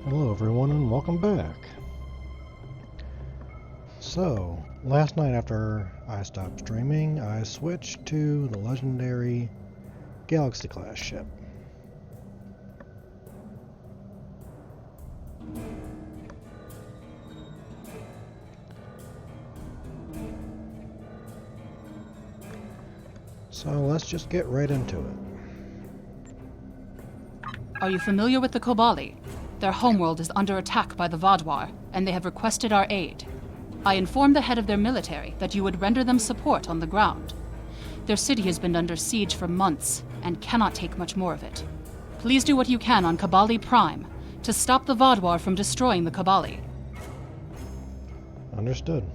Hello everyone and welcome back. So, last night after I stopped streaming, I switched to the legendary Galaxy class ship. So let's just get right into it. Are you familiar with the Kobali? Their homeworld is under attack by the Vaadwaur, and they have requested our aid. I informed the head of their military that you would render them support on the ground. Their city has been under siege for months, and cannot take much more of it. Please do what you can on Kobali Prime, to stop the Vaadwaur from destroying the Kobali. Understood.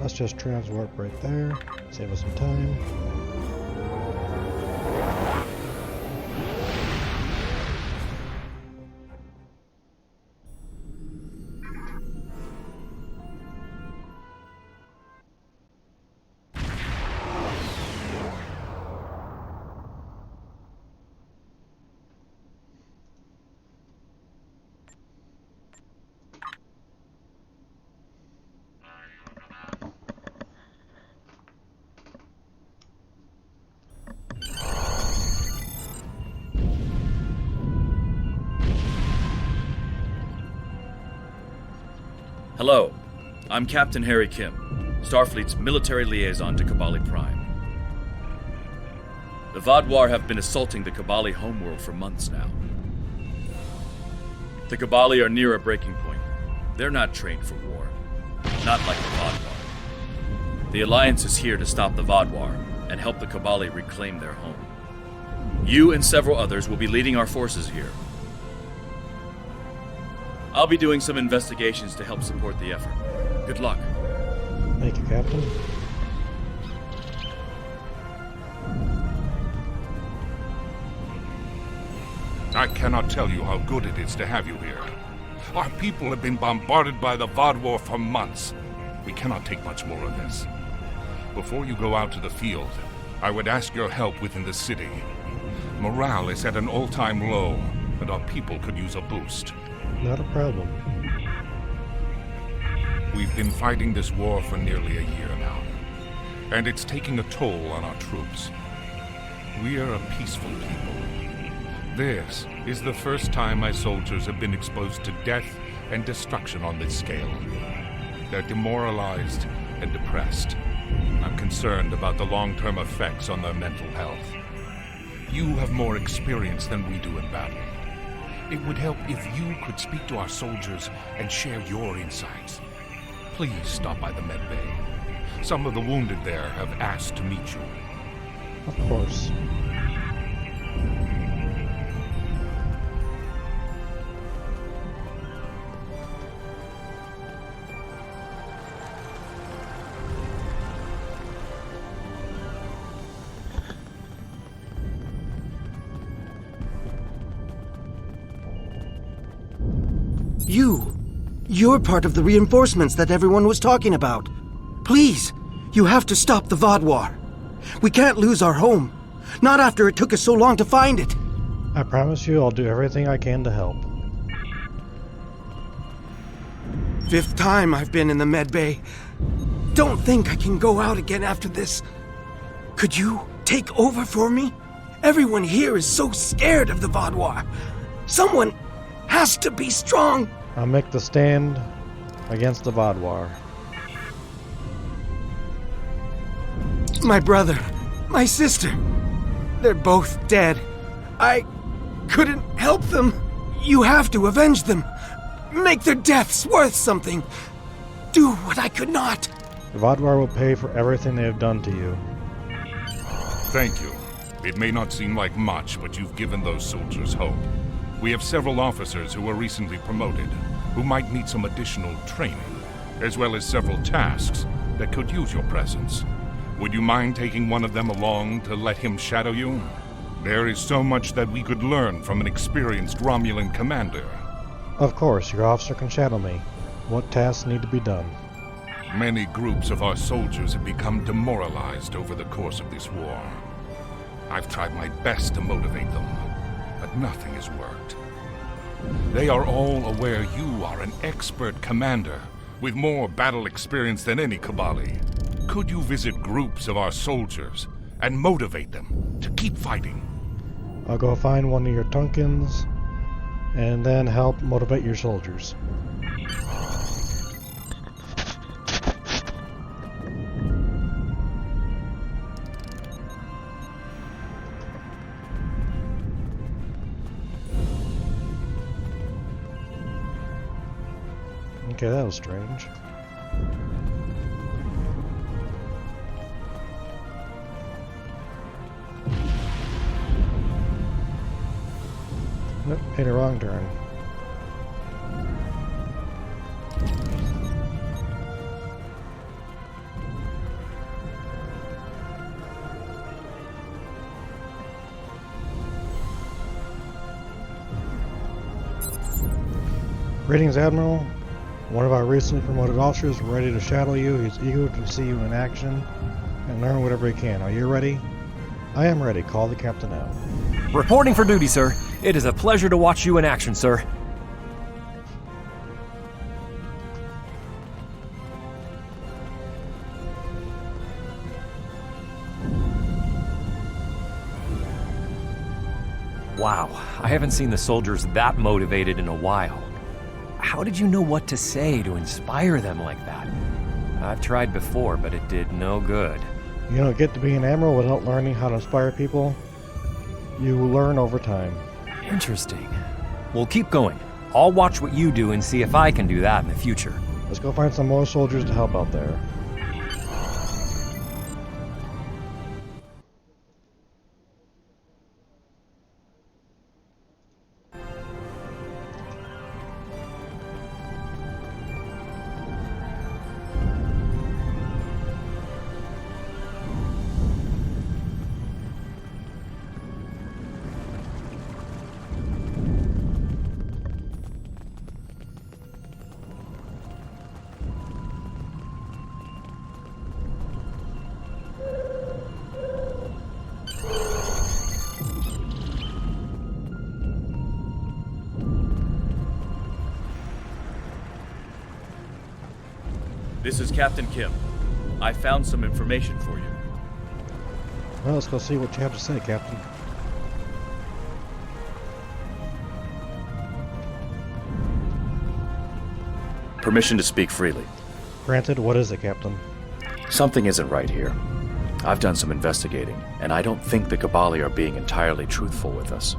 Let's just transwarp right there, save us some time. Hello, I'm Captain Harry Kim, Starfleet's military liaison to Kobali Prime. The Vaadwaur have been assaulting the Kobali homeworld for months now. The Kobali are near a breaking point. They're not trained for war, not like the Vaadwaur. The Alliance is here to stop the Vaadwaur and help the Kobali reclaim their home. You and several others will be leading our forces here. I'll be doing some investigations to help support the effort. Good luck. Thank you, Captain. I cannot tell you how good it is to have you here. Our people have been bombarded by the Vaadwaur for months. We cannot take much more of this. Before you go out to the field, I would ask your help within the city. Morale is at an all-time low, and our people could use a boost. Not a problem. We've been fighting this war for nearly a year now, and it's taking a toll on our troops. We are a peaceful people. This is the first time my soldiers have been exposed to death and destruction on this scale. They're demoralized and depressed. I'm concerned about the long-term effects on their mental health. You have more experience than we do in battle. It would help if you could speak to our soldiers and share your insights. Please stop by the medbay. Some of the wounded there have asked to meet you. Of course. You're part of the reinforcements that everyone was talking about. Please, you have to stop the Vaadwaur. We can't lose our home. Not after it took us so long to find it. I promise you I'll do everything I can to help. 5th time I've been in the medbay. Don't think I can go out again after this. Could you take over for me? Everyone here is so scared of the Vaadwaur. Someone has to be strong. I'll make the stand against the Vaadwaur. My brother, my sister, they're both dead. I couldn't help them. You have to avenge them. Make their deaths worth something. Do what I could not. The Vaadwaur will pay for everything they have done to you. Thank you. It may not seem like much, but you've given those soldiers hope. We have several officers who were recently promoted, who might need some additional training, as well as several tasks that could use your presence. Would you mind taking one of them along to let him shadow you? There is so much that we could learn from an experienced Romulan commander. Of course, your officer can shadow me. What tasks need to be done? Many groups of our soldiers have become demoralized over the course of this war. I've tried my best to motivate them, but nothing has worked. They are all aware you are an expert commander with more battle experience than any Kibali. Could you visit groups of our soldiers and motivate them to keep fighting? I'll go find one of your Tunkins and then help motivate your soldiers. Okay, that was strange. Nope, made a wrong turn. Greetings, Admiral. One of our recently promoted officers is ready to shadow you. He's eager to see you in action and learn whatever he can. Are you ready? I am ready. Call the captain out. Reporting for duty, sir. It is a pleasure to watch you in action, sir. Wow, I haven't seen the soldiers that motivated in a while. How did you know what to say to inspire them like that? I've tried before, but it did no good. You don't get to be an admiral without learning how to inspire people. You learn over time. Interesting. Well, keep going. I'll watch what you do and see if I can do that in the future. Let's go find some more soldiers to help out there. This is Captain Kim. I found some information for you. Well, let's go see what you have to say, Captain. Permission to speak freely. Granted, what is it, Captain? Something isn't right here. I've done some investigating, and I don't think the Kibali are being entirely truthful with us.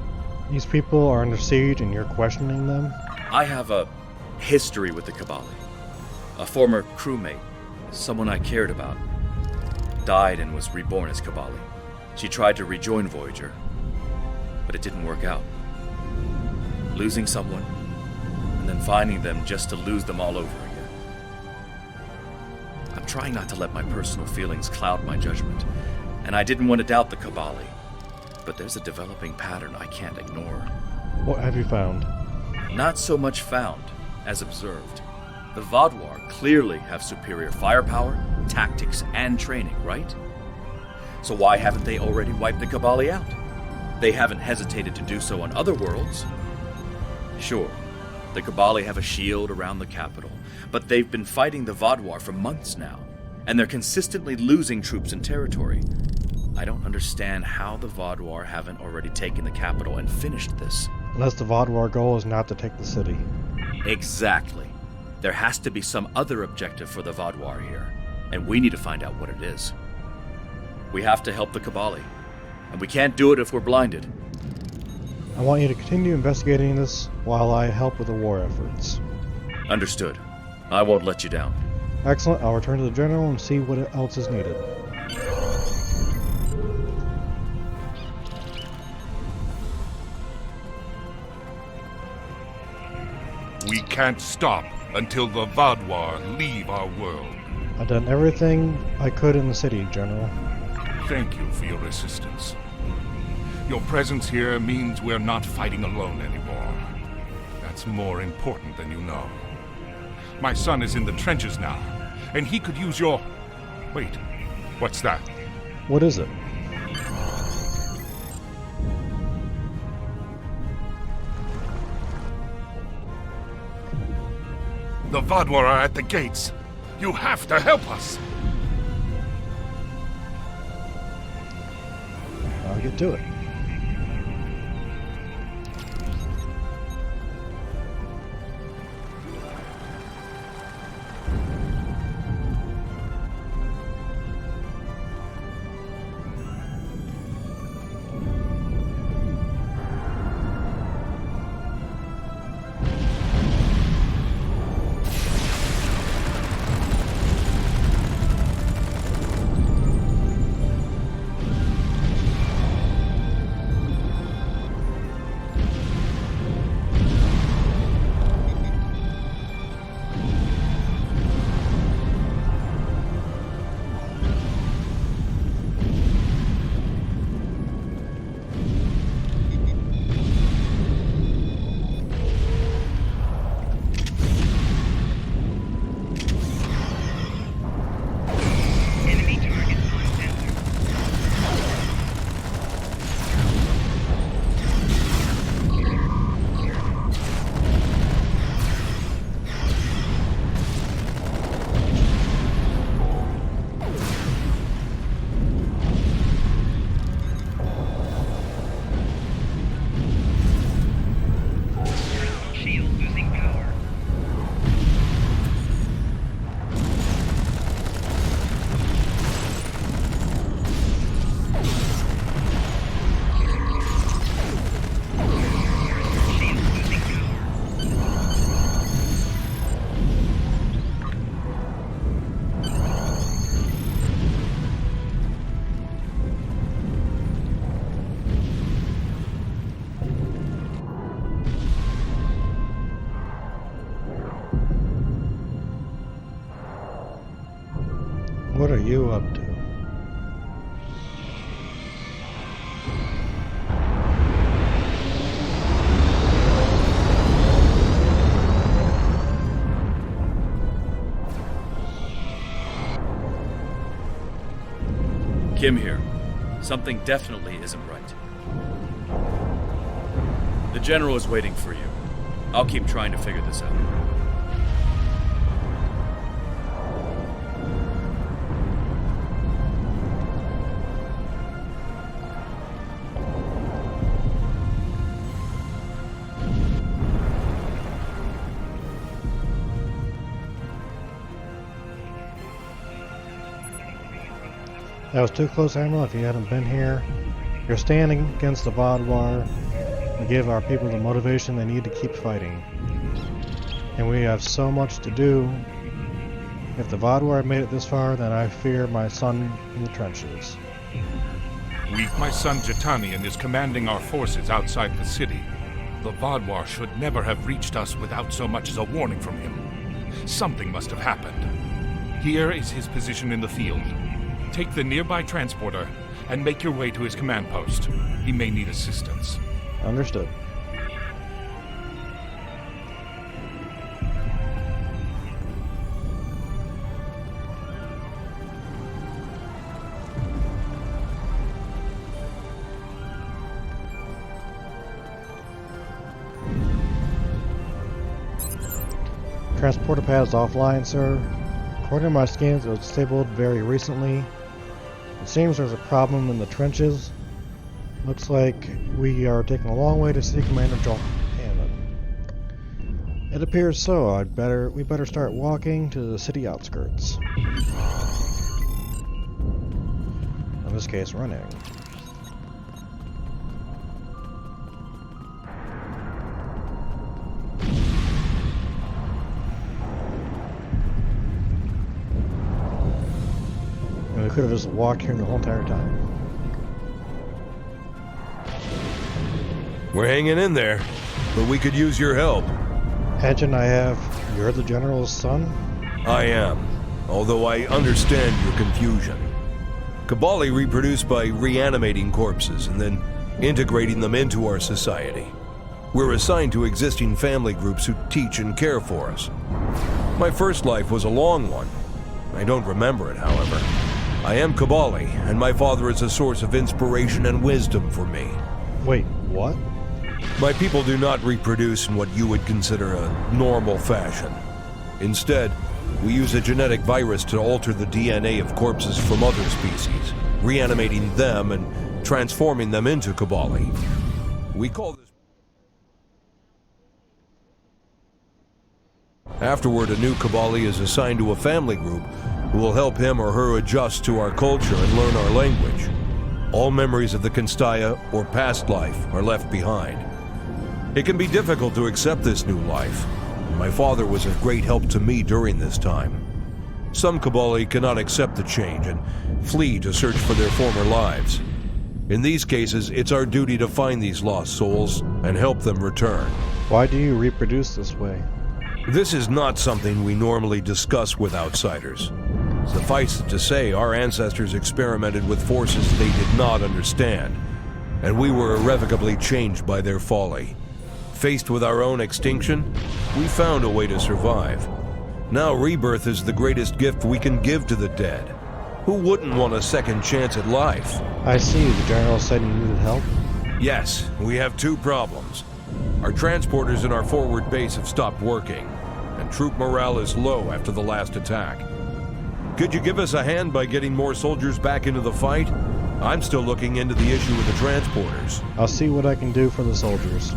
These people are under siege and you're questioning them? I have a history with the Kibali. A former crewmate, someone I cared about, died and was reborn as Kibali. She tried to rejoin Voyager, but it didn't work out. Losing someone, and then finding them just to lose them all over again. I'm trying not to let my personal feelings cloud my judgment, and I didn't want to doubt the Kibali, but there's a developing pattern I can't ignore. What have you found? Not so much found as observed. The Vaadwaur clearly have superior firepower, tactics, and training, right? So why haven't they already wiped the Kibali out? They haven't hesitated to do so on other worlds. Sure, the Kibali have a shield around the capital, but they've been fighting the Vaadwaur for months now, and they're consistently losing troops and territory. I don't understand how the Vaadwaur haven't already taken the capital and finished this. Unless the Vaadwaur goal is not to take the city. Exactly. There has to be some other objective for the Vaadwaur here, and we need to find out what it is. We have to help the Kibali, and we can't do it if we're blinded. I want you to continue investigating this while I help with the war efforts. Understood. I won't let you down. Excellent. I'll return to the General and see what else is needed. We can't stop until the Vaadwaur leave our world. I've done everything I could in the city, General. Thank you for your assistance. Your presence here means we're not fighting alone anymore. That's more important than you know. My son is in the trenches now, and he could use your... Wait, what's that? What is it? The Vadwar are at the gates. You have to help us. I'll get to it. What are you up to? Kim here. Something definitely isn't right. The General is waiting for you. I'll keep trying to figure this out. That was too close, Admiral. If you hadn't been here, you're standing against the Vadwar. We give our people the motivation they need to keep fighting. And we have so much to do. If the Vadwar made it this far, then I fear my son in the trenches. My son Jitanian is commanding our forces outside the city. The Vadwar should never have reached us without so much as a warning from him. Something must have happened. Here is his position in the field. Take the nearby transporter and make your way to his command post. He may need assistance. Understood. Transporter pad is offline, sir. According to my scans, it was disabled very recently. It seems there's a problem in the trenches. Looks like we are taking a long way to see Commander Joel Hammond. It appears so. We better start walking to the city outskirts. In this case, running. And we could have just walked here the whole entire time. We're hanging in there, but we could use your help. Agent, you're the General's son? I am, although I understand your confusion. Kabali reproduce by reanimating corpses and then integrating them into our society. We're assigned to existing family groups who teach and care for us. My first life was a long one. I don't remember it, however. I am Kabali, and my father is a source of inspiration and wisdom for me. Wait, what? My people do not reproduce in what you would consider a normal fashion. Instead, we use a genetic virus to alter the DNA of corpses from other species, reanimating them and transforming them into Kobali. We call this... Afterward, a new Kobali is assigned to a family group who will help him or her adjust to our culture and learn our language. All memories of the Constaya or past life are left behind. It can be difficult to accept this new life. My father was of great help to me during this time. Some Kobali cannot accept the change and flee to search for their former lives. In these cases, it's our duty to find these lost souls and help them return. Why do you reproduce this way? This is not something we normally discuss with outsiders. Suffice it to say, our ancestors experimented with forces they did not understand, and we were irrevocably changed by their folly. Faced with our own extinction, we found a way to survive. Now rebirth is the greatest gift we can give to the dead. Who wouldn't want a second chance at life? I see, the General said you needed help. Yes, we have two problems. Our transporters in our forward base have stopped working, and troop morale is low after the last attack. Could you give us a hand by getting more soldiers back into the fight? I'm still looking into the issue with the transporters. I'll see what I can do for the soldiers.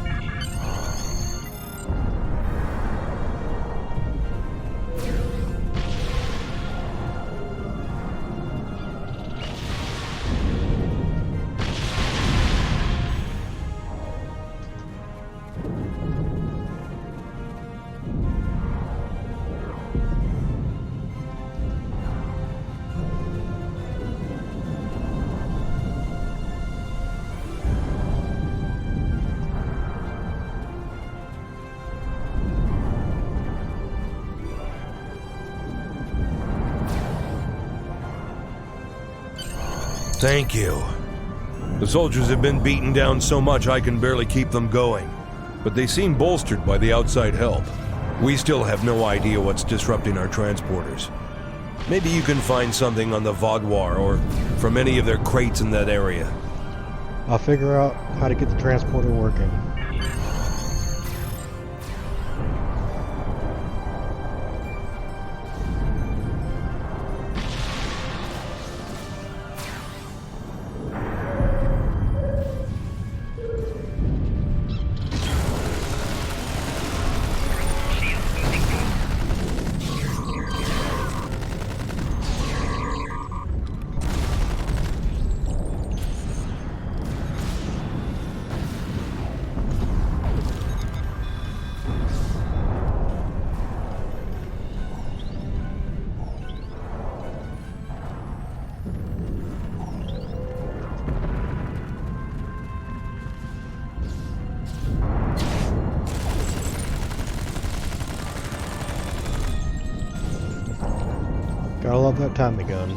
Thank you. The soldiers have been beaten down so much I can barely keep them going, but they seem bolstered by the outside help. We still have no idea what's disrupting our transporters. Maybe you can find something on the Vaudoir or from any of their crates in that area. I'll figure out how to get the transporter working. Gotta love that Tommy gun.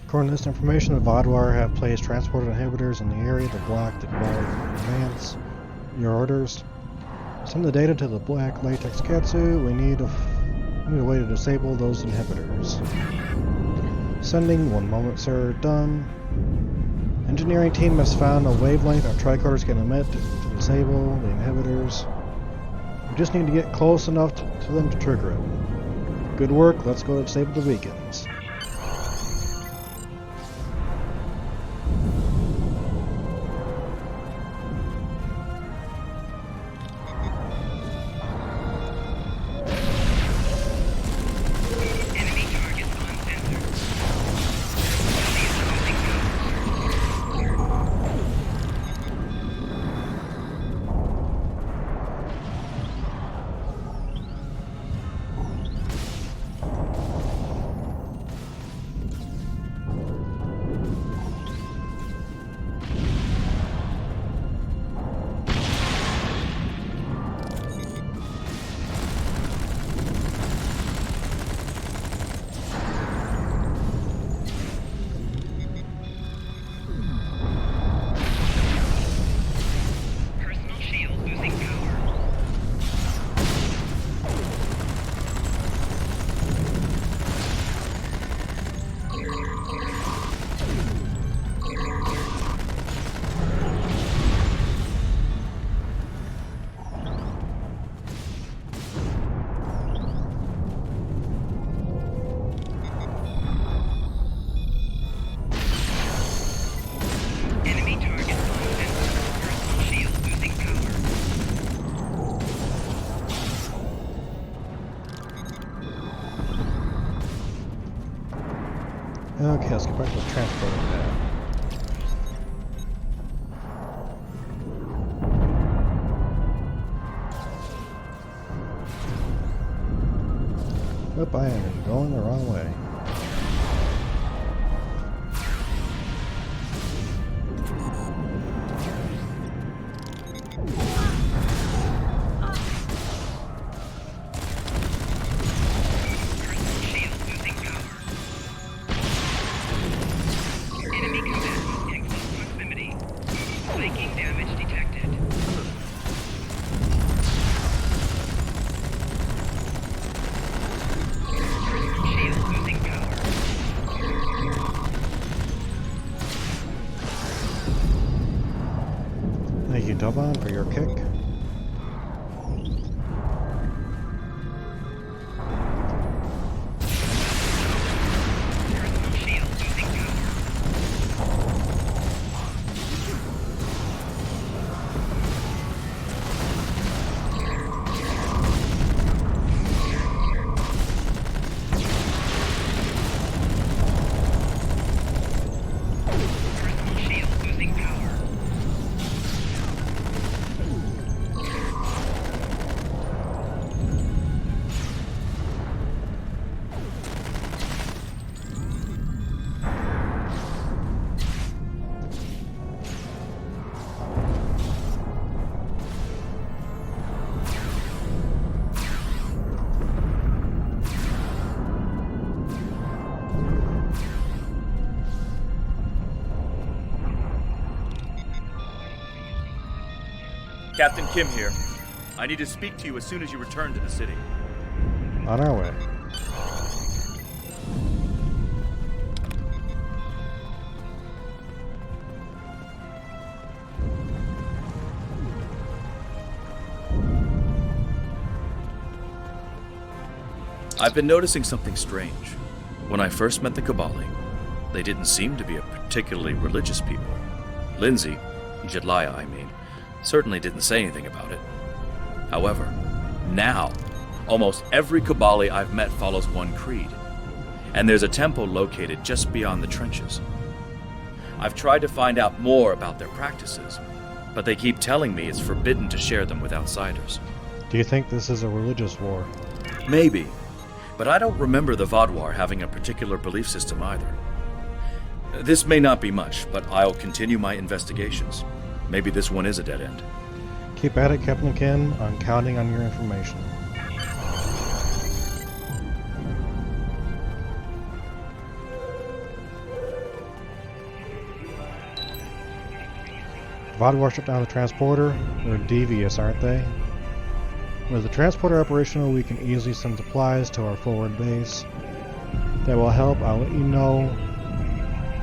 According to this information, the Vaudoir have placed transport inhibitors in the area to block the Kobali from advance. Your orders? Send the data to the Black Latex Katsu. We need a way to disable those inhibitors. Sending. 1 moment, sir. Done. Engineering team has found a wavelength our tricorders can emit to disable the inhibitors. We just need to get close enough to them to trigger it. Good work. Let's go disable the beacons. Okay, let's get back to the transporter pad. Oop, I am going the wrong way. Thank you, Doban, for your kick. Captain Kim here. I need to speak to you as soon as you return to the city. On our way. I've been noticing something strange. When I first met the Kobali, they didn't seem to be a particularly religious people. Lindsay, Jedliah I mean, certainly didn't say anything about it. However, now, almost every Kobali I've met follows one creed, and there's a temple located just beyond the trenches. I've tried to find out more about their practices, but they keep telling me it's forbidden to share them with outsiders. Do you think this is a religious war? Maybe, but I don't remember the Vaadwaur having a particular belief system either. This may not be much, but I'll continue my investigations. Maybe this one is a dead end. Keep at it, Captain Kim. I'm counting on your information. Vaadwaur shut down the transporter. They're devious, aren't they? With the transporter operational, we can easily send supplies to our forward base. That will help. I'll let you know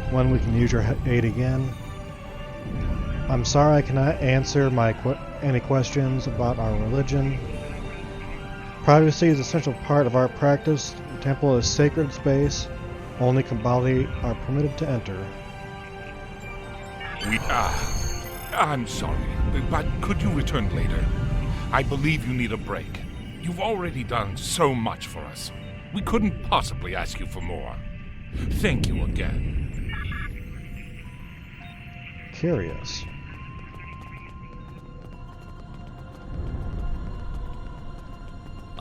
when we can use your aid again. I'm sorry I cannot answer any questions about our religion. Privacy is an essential part of our practice. The temple is sacred space. Only Kobali are permitted to enter. I'm sorry, but could you return later? I believe you need a break. You've already done so much for us. We couldn't possibly ask you for more. Thank you again. Curious.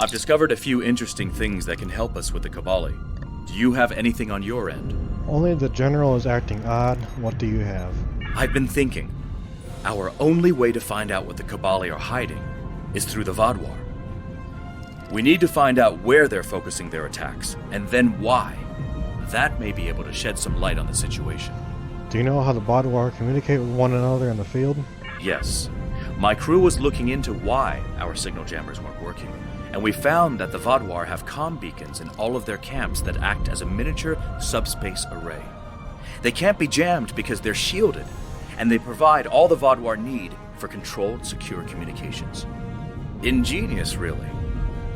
I've discovered a few interesting things that can help us with the Kobali. Do you have anything on your end? Only the general is acting odd. What do you have? I've been thinking. Our only way to find out what the Kobali are hiding is through the Vaadwaur. We need to find out where they're focusing their attacks, and then why. That may be able to shed some light on the situation. Do you know how the Vaadwaur communicate with one another in the field? Yes. My crew was looking into why our signal jammers weren't working, and we found that the Vaadwaur have comm beacons in all of their camps that act as a miniature subspace array. They can't be jammed because they're shielded, and they provide all the Vaadwaur need for controlled, secure communications. Ingenious, really.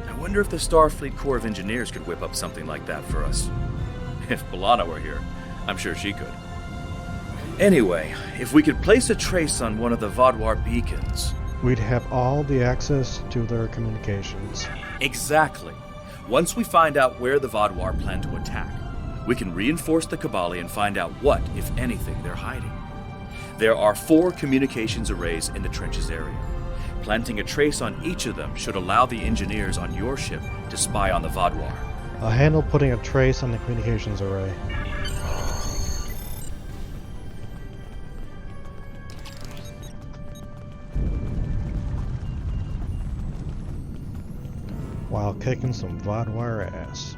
I wonder if the Starfleet Corps of Engineers could whip up something like that for us. If B'Elanna were here, I'm sure she could. Anyway, if we could place a trace on one of the Vaadwaur beacons... We'd have all the access to their communications. Exactly. Once we find out where the Vaadwaur plan to attack, We can reinforce the Kibali and find out what, if anything, they're hiding. There are 4 communications arrays in the trenches area. Planting a trace on each of them should allow the engineers on your ship to spy on the Vaadwaur. I'll handle putting a trace on the communications array. While kicking some Vaadwaur ass.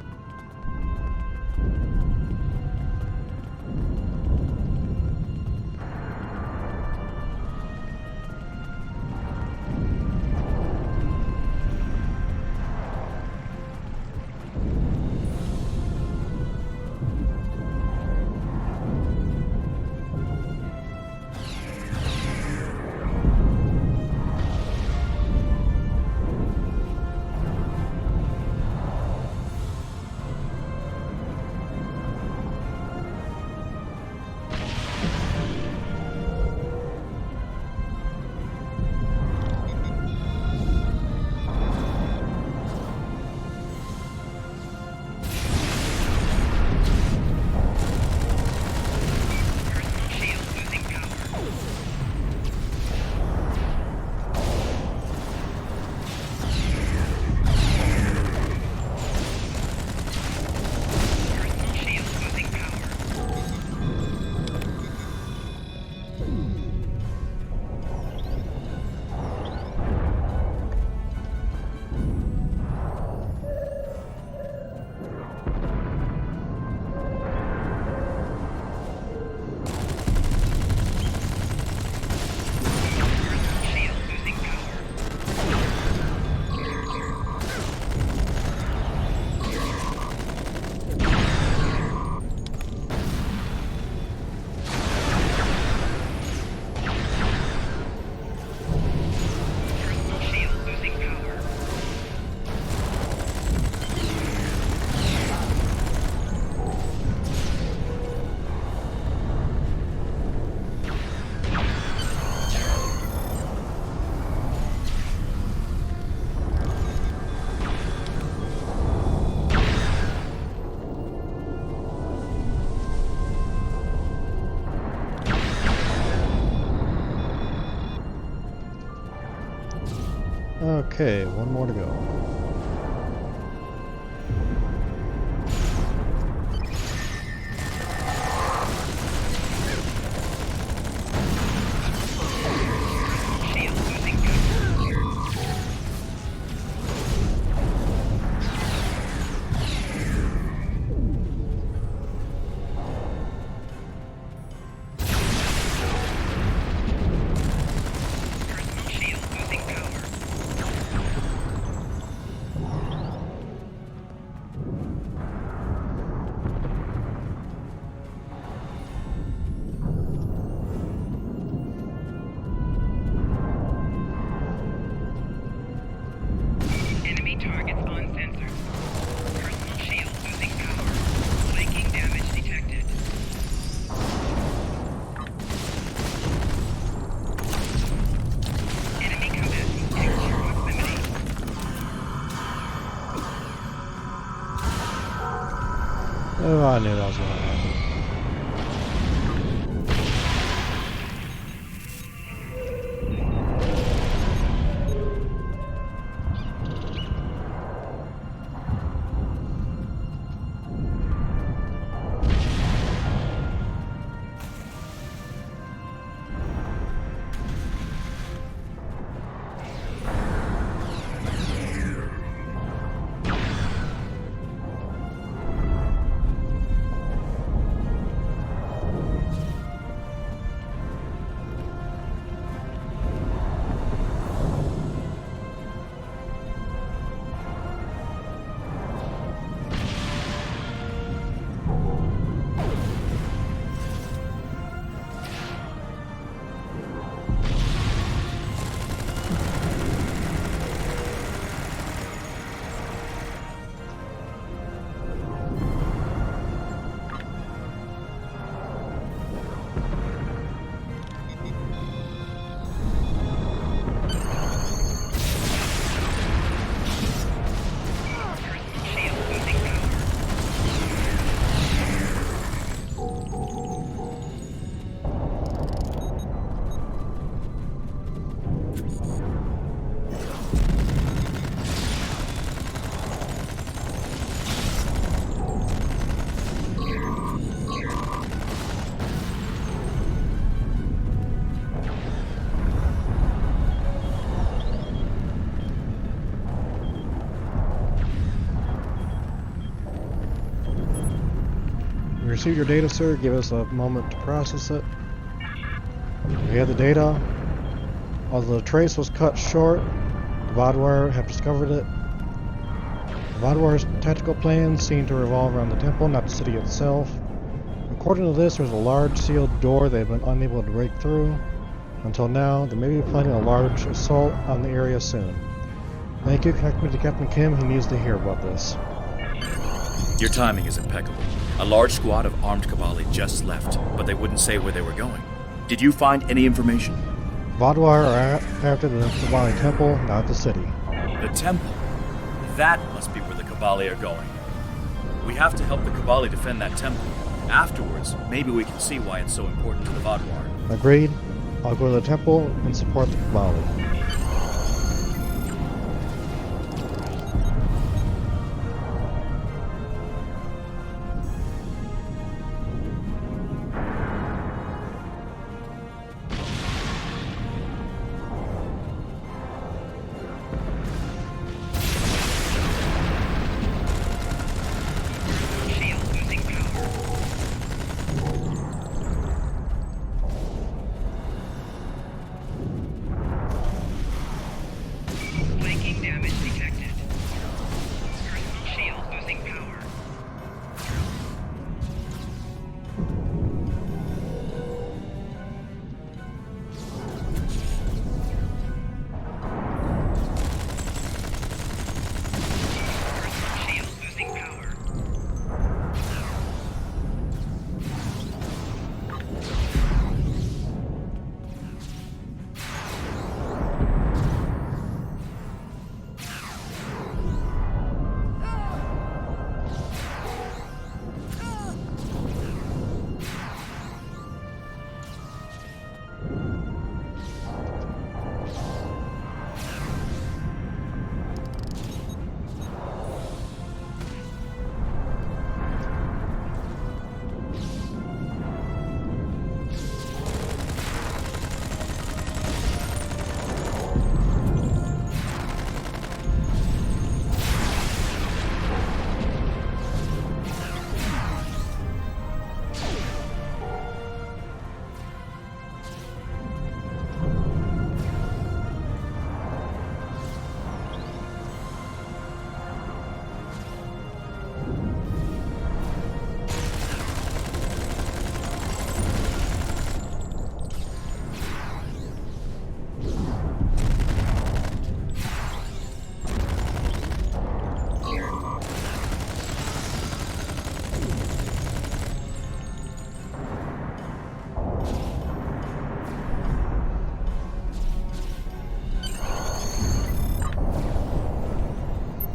Okay, one more to go. Oh, I knew that was going to happen. We received your data, sir. Give us a moment to process it. We have the data. Although the trace was cut short, the Vodwire have discovered it. The Vodwire's tactical plans seem to revolve around the temple, not the city itself. According to this, there's a large sealed door they've been unable to break through. Until now, they may be planning a large assault on the area soon. Thank you. Connect me to Captain Kim. He needs to hear about this. Your timing is impeccable. A large squad of armed Kabali just left, but they wouldn't say where they were going. Did you find any information? Vodwire are after the Kabali temple, not the city. The temple? That must be where the Kabali are going. We have to help the Kabali defend that temple. Afterwards, maybe we can see why it's so important to the Vodwire. Agreed. I'll go to the temple and support the Kabali.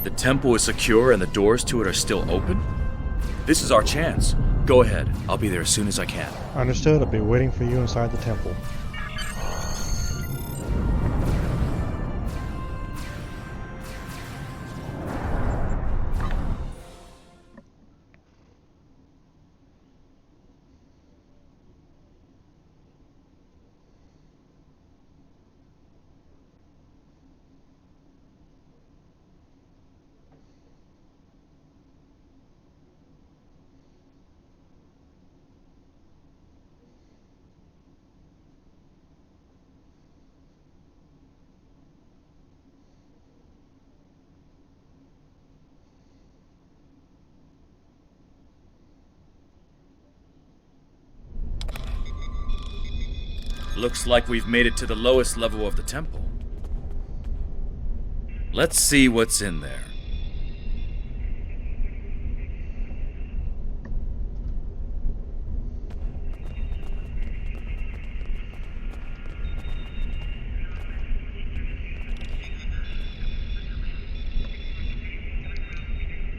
The temple is secure and the doors to it are still open? This is our chance. Go ahead. I'll be there as soon as I can. Understood. I'll be waiting for you inside the temple. Looks like we've made it to the lowest level of the temple. Let's see what's in there.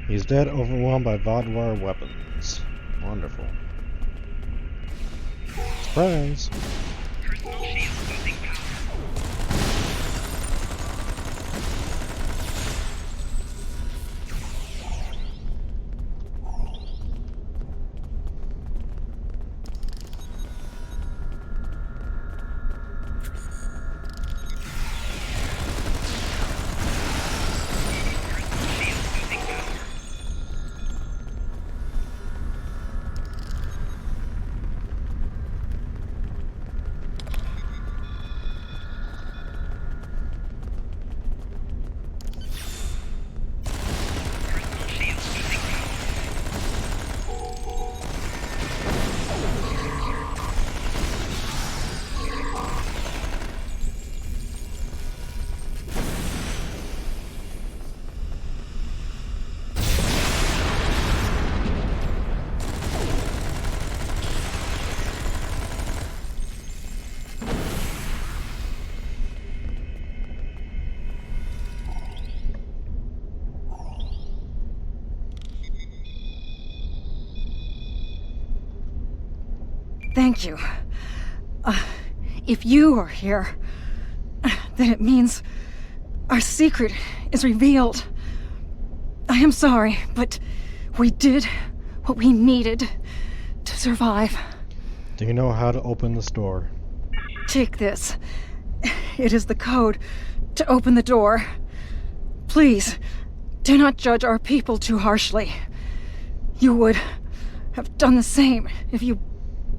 He's dead, overwhelmed by Vodwire weapons. Wonderful. Surprise! Thank you. If you are here, then it means our secret is revealed. I am sorry, but we did what we needed to survive. Do you know how to open this door? Take this. It is the code to open the door. Please, do not judge our people too harshly. You would have done the same if you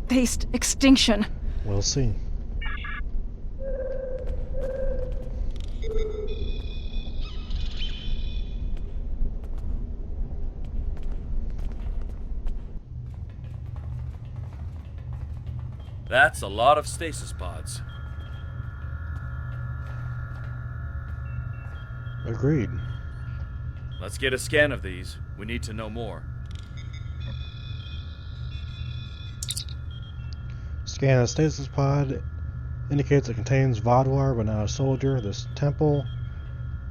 faced extinction. We'll see. That's a lot of stasis pods. Agreed. Let's get a scan of these. We need to know more. Scan of stasis pod indicates it contains Vaadwaur but not a soldier. This temple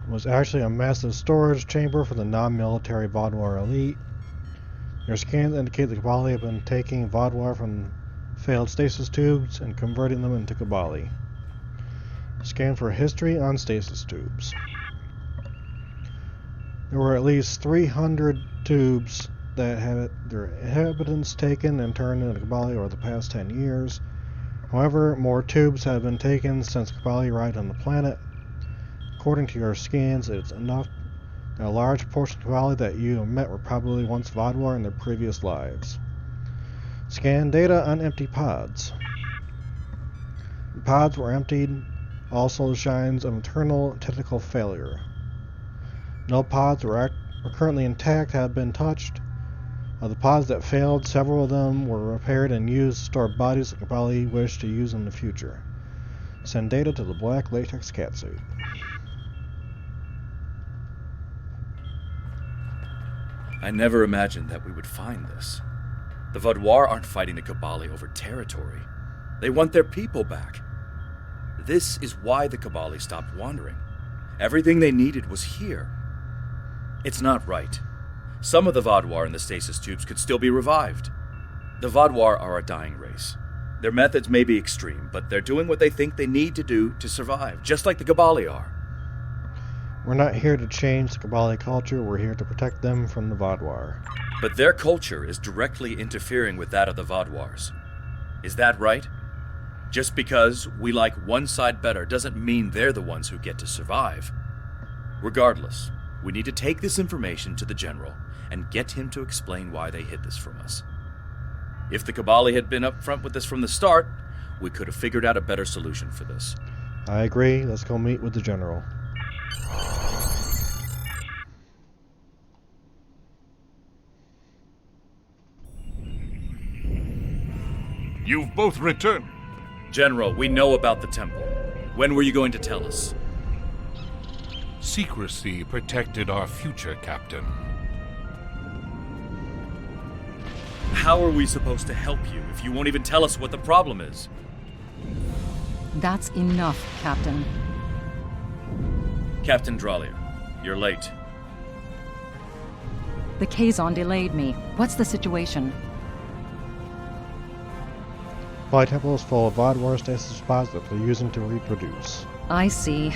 was actually a massive storage chamber for the non-military Vaadwaur elite. Your scans indicate the Kabali have been taking Vaadwaur from failed stasis tubes and converting them into Kabali. Scan for history on stasis tubes. There were at least 300 tubes that had their inhabitants taken and turned into Kabali over the past 10 years. However, more tubes have been taken since Kabali arrived on the planet. According to your scans, it's enough that a large portion of Kabali that you have met were probably once Vaadwaur in their previous lives. Scan data on empty pods. The pods were emptied, also signs of internal technical failure. No pods are currently intact have been touched. Of the pods that failed, several of them were repaired and used to store bodies that Kabali wish to use in the future. Send data to the black latex catsuit. I never imagined that we would find this. The Vaadwaur aren't fighting the Kabali over territory. They want their people back. This is why the Kabali stopped wandering. Everything they needed was here. It's not right. Some of the Vaadwaur in the stasis tubes could still be revived. The Vaadwaur are a dying race. Their methods may be extreme, but they're doing what they think they need to do to survive, just like the Kabali are. We're not here to change the Kabali culture, we're here to protect them from the Vaadwaur. But their culture is directly interfering with that of the Vaadwaurs. Is that right? Just because we like one side better doesn't mean they're the ones who get to survive. Regardless, we need to take this information to the General and get him to explain why they hid this from us. If the Kabali had been upfront with this from the start, we could have figured out a better solution for this. I agree. Let's go meet with the General. You've both returned. General, we know about the temple. When were you going to tell us? Secrecy protected our future, Captain. How are we supposed to help you if you won't even tell us what the problem is? That's enough, Captain. Captain Dralier, you're late. The Kazon delayed me. What's the situation? Kabali temple is full of Vaadwaur stasis pods that they're using to reproduce. I see.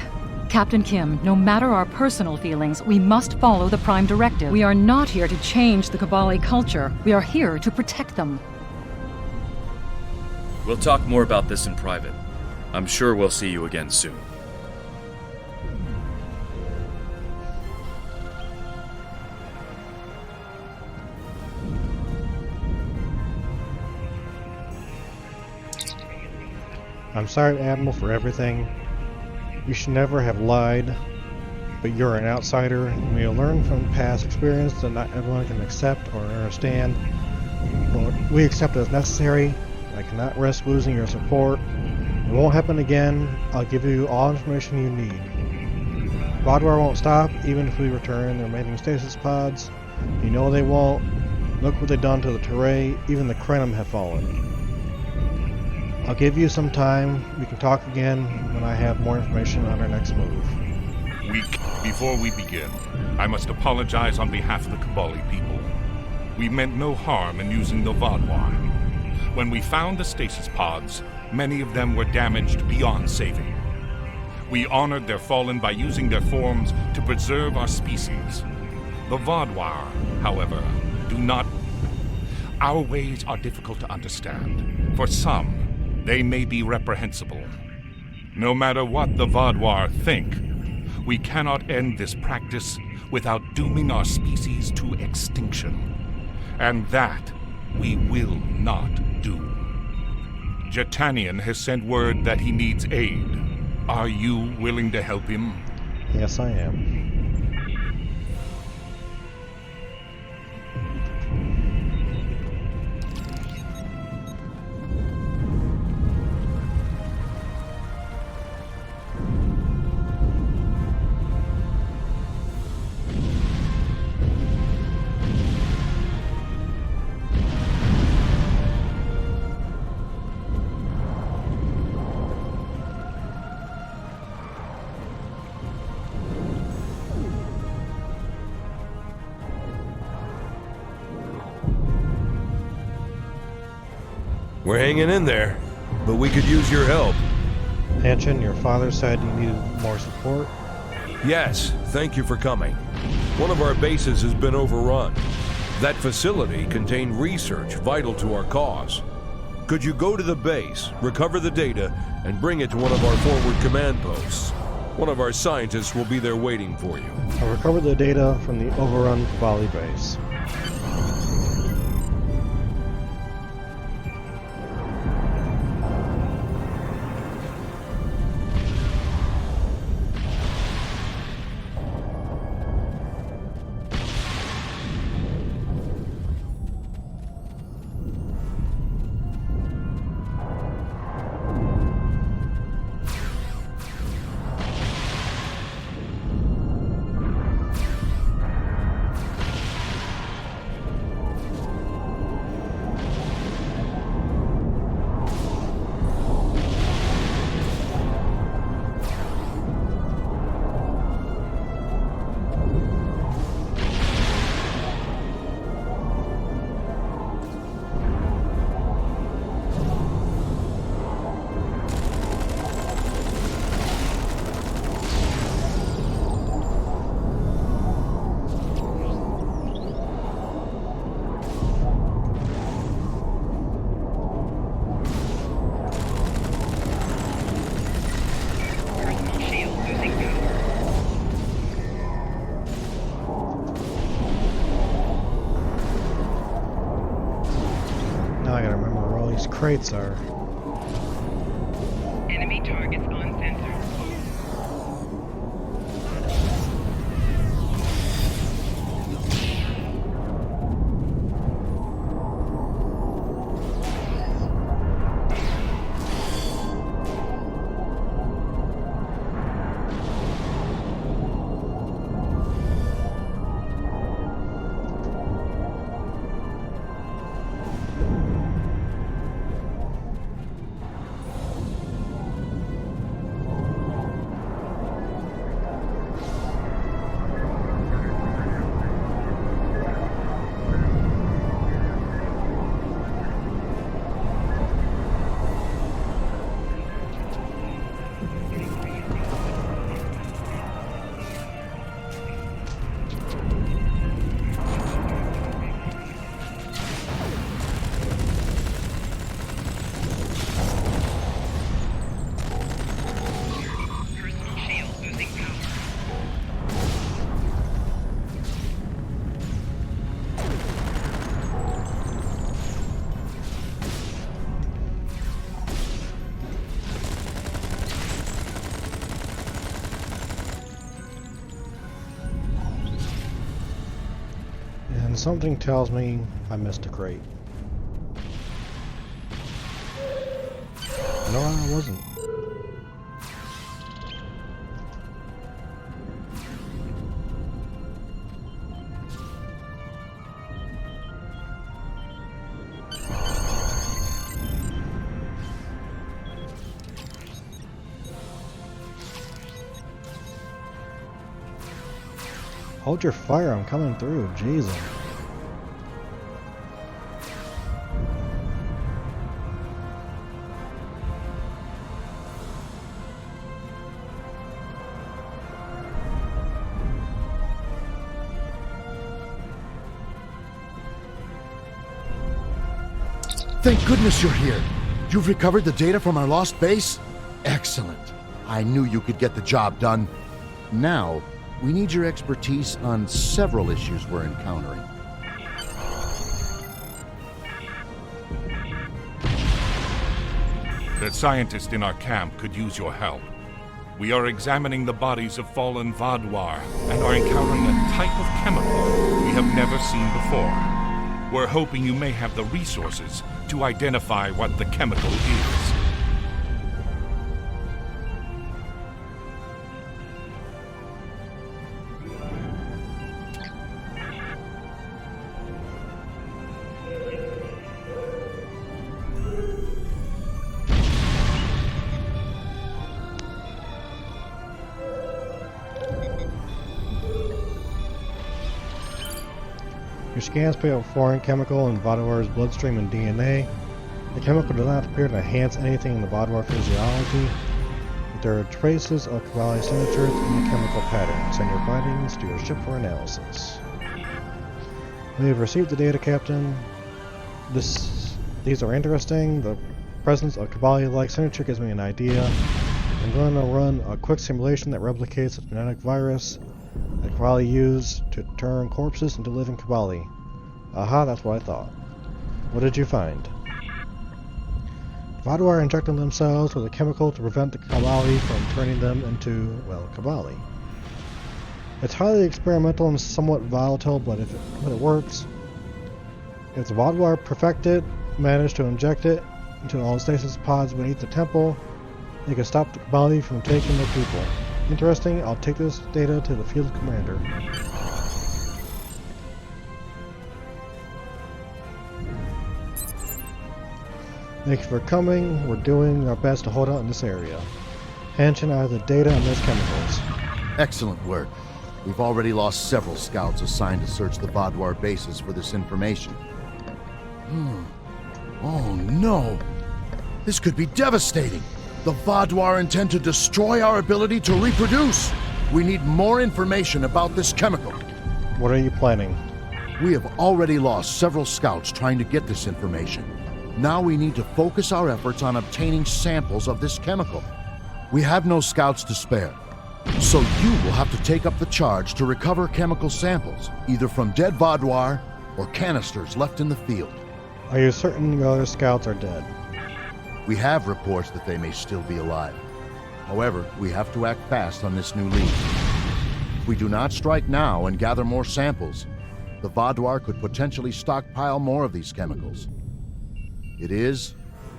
Captain Kim, no matter our personal feelings, we must follow the Prime Directive. We are not here to change the Kabali culture. We are here to protect them. We'll talk more about this in private. I'm sure we'll see you again soon. I'm sorry, Admiral, for everything. You should never have lied, but you're an outsider, and we'll learn from past experience that not everyone can accept or understand. But we accept as necessary. I cannot risk losing your support. It won't happen again. I'll give you all information you need. Vaadwaur won't stop, even if we return their remaining stasis pods. You know they won't. Look what they've done to the Teray. Even the Krenim have fallen. I'll give you some time. We can talk again when I have more information on our next move. Before we begin, I must apologize on behalf of the Kabali people. We meant no harm in using the Vaadwaur. When we found the stasis pods, many of them were damaged beyond saving. We honored their fallen by using their forms to preserve our species. The Vaadwaur, however, do not. Our ways are difficult to understand. For some, they may be reprehensible. No matter what the Vaadwaur think, we cannot end this practice without dooming our species to extinction. And that we will not do. Jetanian has sent word that he needs aid. Are you willing to help him? Yes, I am. We're hanging in there, but we could use your help. Hanchin, your father said you needed more support. Yes, thank you for coming. One of our bases has been overrun. That facility contained research vital to our cause. Could you go to the base, recover the data, and bring it to one of our forward command posts? One of our scientists will be there waiting for you. I'll recover the data from the overrun Kabali base. Now I gotta remember where all these crates are. Enemy targets on sensor. And something tells me I missed a crate. No, I wasn't. Hold your fire, I'm coming through, Jesus. Thank goodness you're here. You've recovered the data from our lost base? Excellent. I knew you could get the job done. Now, we need your expertise on several issues we're encountering. The scientist in our camp could use your help. We are examining the bodies of fallen Vaadwaur and are encountering a type of chemical we have never seen before. We're hoping you may have the resources to identify what the chemical is. Your scans pick up a foreign chemical in Vaadwaur's bloodstream and DNA. The chemical does not appear to enhance anything in the Vaadwaur physiology, but there are traces of Kabali signatures in the chemical pattern. Send your findings to your ship for analysis. We have received the data, Captain. These are interesting. The presence of Kabali-like signature gives me an idea. I'm going to run a quick simulation that replicates the genetic virus that Kabali used to turn corpses into living Kabali. Aha, that's what I thought. What did you find? Vaadwaur injected themselves with a chemical to prevent the Kabali from turning them into, well, Kabali. It's highly experimental and somewhat volatile, but it works. If the Vaadwaur managed to inject it into all stasis pods beneath the temple, they could stop the Kabali from taking their people. Interesting, I'll take this data to the field commander. Thank you for coming. We're doing our best to hold out in this area. Hanshin, I have the data on those chemicals. Excellent work. We've already lost several scouts assigned to search the Vaadwaur bases for this information. Oh no! This could be devastating! The Vaadwaur intend to destroy our ability to reproduce! We need more information about this chemical. What are you planning? We have already lost several scouts trying to get this information. Now we need to focus our efforts on obtaining samples of this chemical. We have no scouts to spare, so you will have to take up the charge to recover chemical samples, either from dead Vaadwaur or canisters left in the field. Are you certain your other scouts are dead? We have reports that they may still be alive. However, we have to act fast on this new lead. If we do not strike now and gather more samples, the Vaadwaur could potentially stockpile more of these chemicals. It is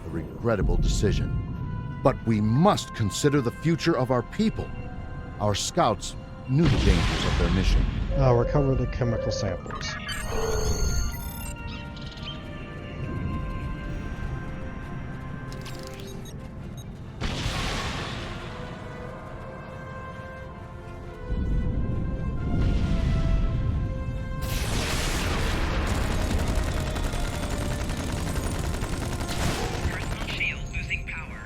a regrettable decision, but we must consider the future of our people. Our scouts knew the dangers of their mission. I'll recover the chemical samples. Personal shield losing power.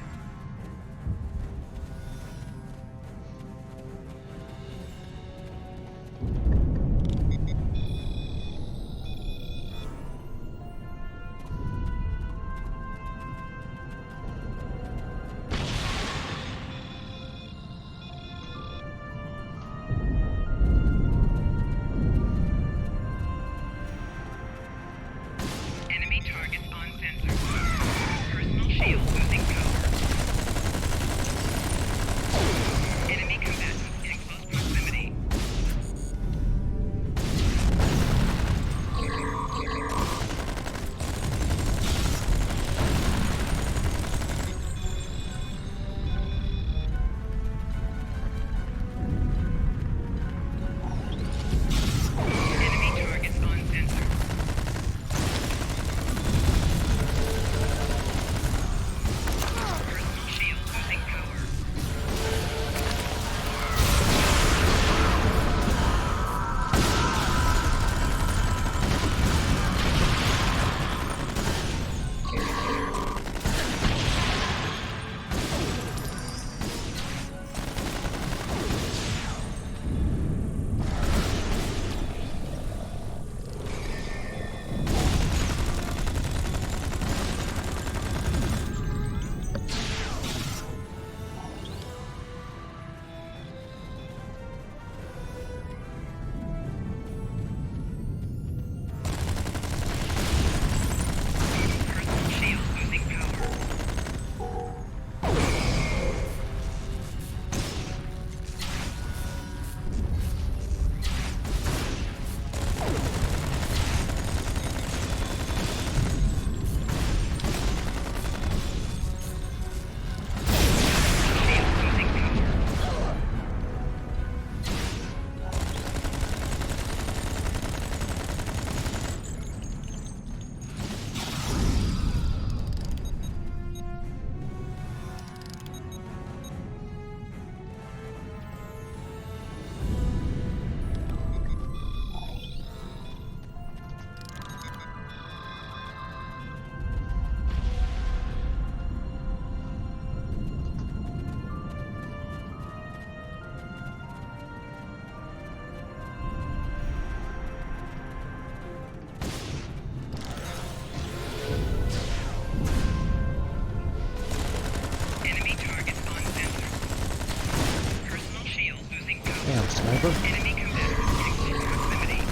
over. Enemy commander in close proximity.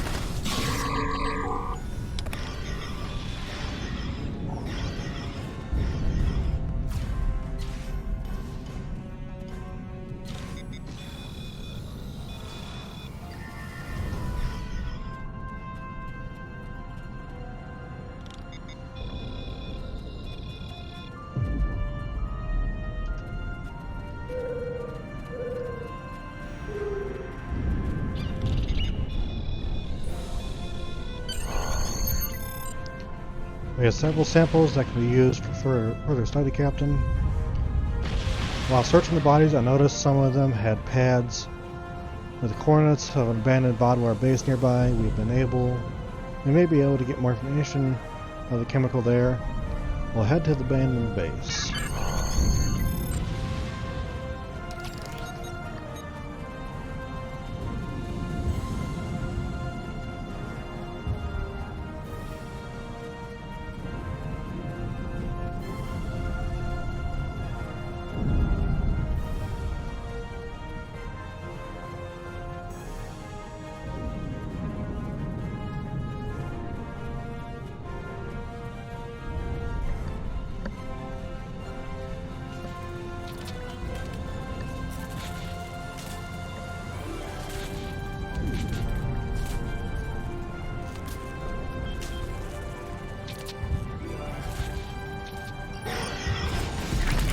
We have several samples that can be used for further study, Captain. While searching the bodies, I noticed some of them had pads. With the coordinates of an abandoned Vaadwaur base nearby, we may be able to get more information of the chemical there. We'll head to the abandoned base.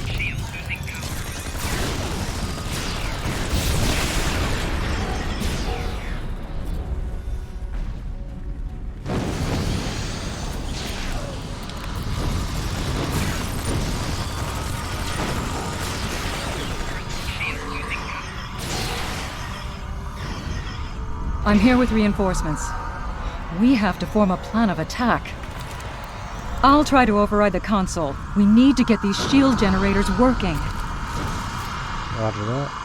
Shield losing power. Shield losing power. I'm here with reinforcements. We have to form a plan of attack. I'll try to override the console. We need to get these shield generators working. Roger that.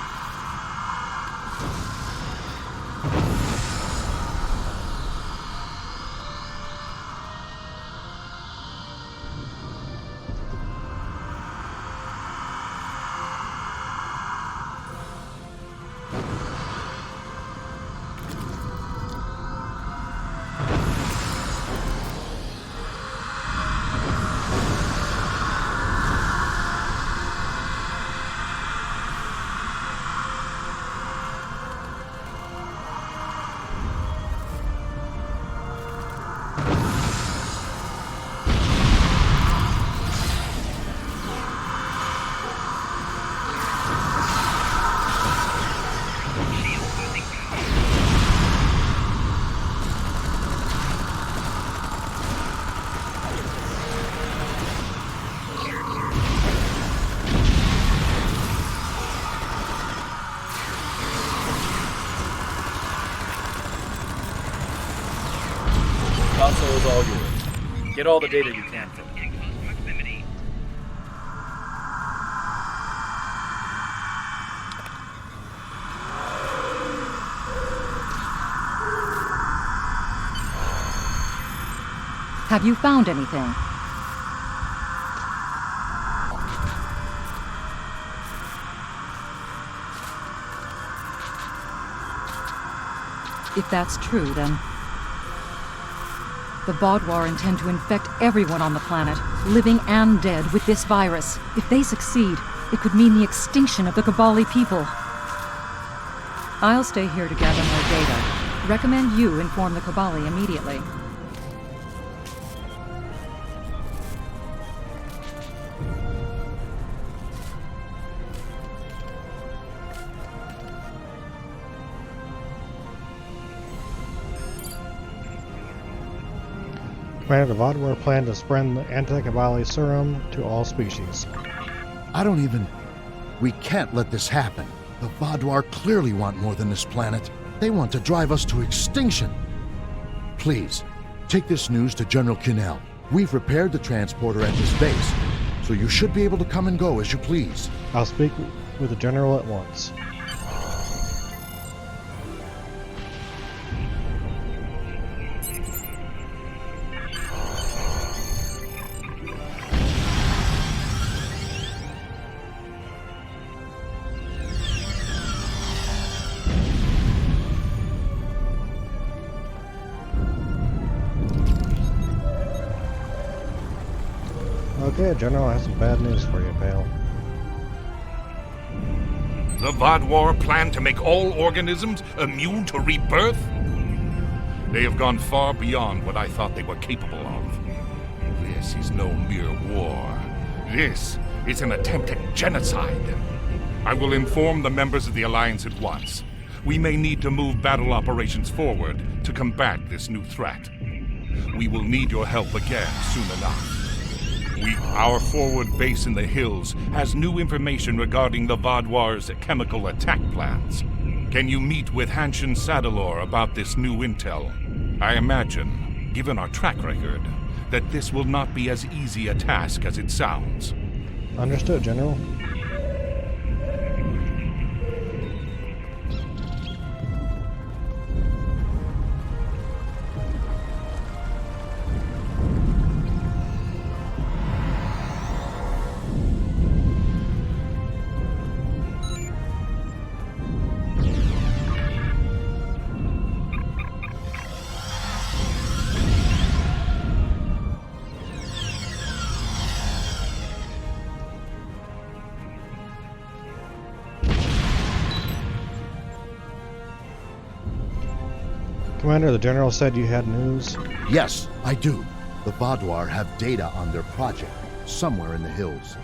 Console is all yours. Get all the data you can from it. In close proximity. Have you found anything? If that's true, then the Vaadwaur intend to infect everyone on the planet, living and dead, with this virus. If they succeed, it could mean the extinction of the Kobali people. I'll stay here to gather more data. Recommend you inform the Kobali immediately. Commander, the Vaadwaur plan to spread the anti-Kobali serum to all species. We can't let this happen. The Vaadwaur clearly want more than this planet. They want to drive us to extinction. Please, take this news to General Kinnell. We've repaired the transporter at this base, so you should be able to come and go as you please. I'll speak with the General at once. Okay, General, I have some bad news for you, pal. The Vadwar plan to make all organisms immune to rebirth? They have gone far beyond what I thought they were capable of. This is no mere war. This is an attempt at genocide. I will inform the members of the Alliance at once. We may need to move battle operations forward to combat this new threat. We will need your help again soon enough. Our forward base in the hills has new information regarding the Vadwar's chemical attack plans. Can you meet with Hanshin Sadalor about this new intel? I imagine, given our track record, that this will not be as easy a task as it sounds. Understood, General. Commander, the General said you had news. Yes, I do. The Vadwar have data on their project, somewhere in the hills.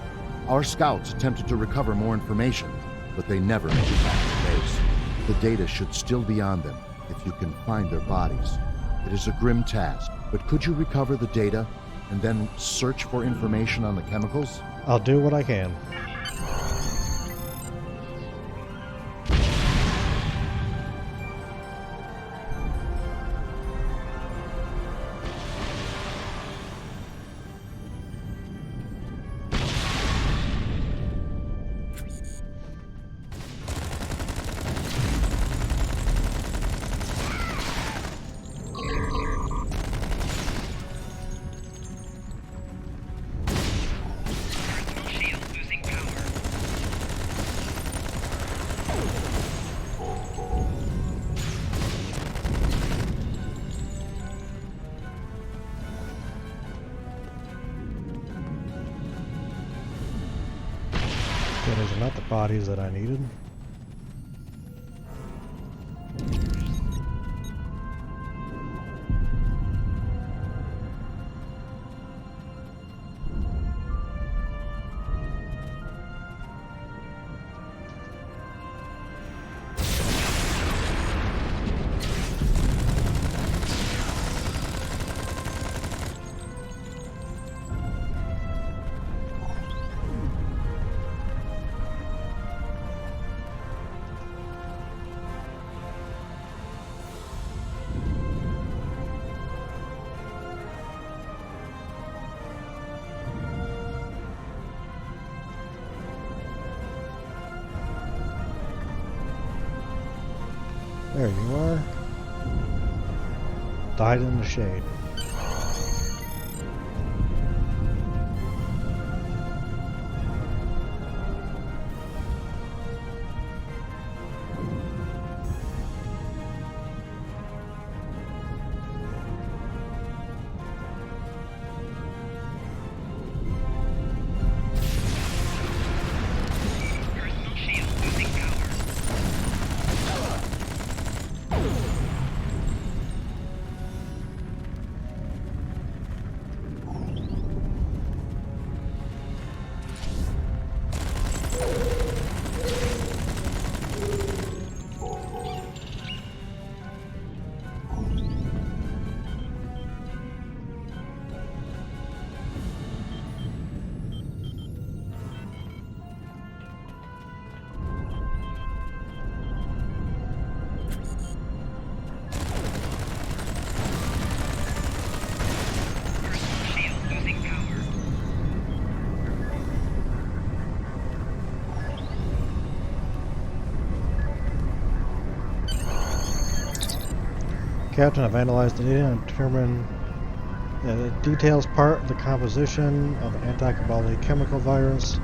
Our scouts attempted to recover more information, but they never made it back to base. The data should still be on them, if you can find their bodies. It is a grim task, but could you recover the data, and then search for information on the chemicals? I'll do what I can. Shield losing power. Okay, those are not the bodies that I needed. There you are. Died in the shade. Personal shield losing power. Personal shield losing power. Captain, I've analyzed the data and determined that it details part of the composition of the anti-Kabali chemical virus.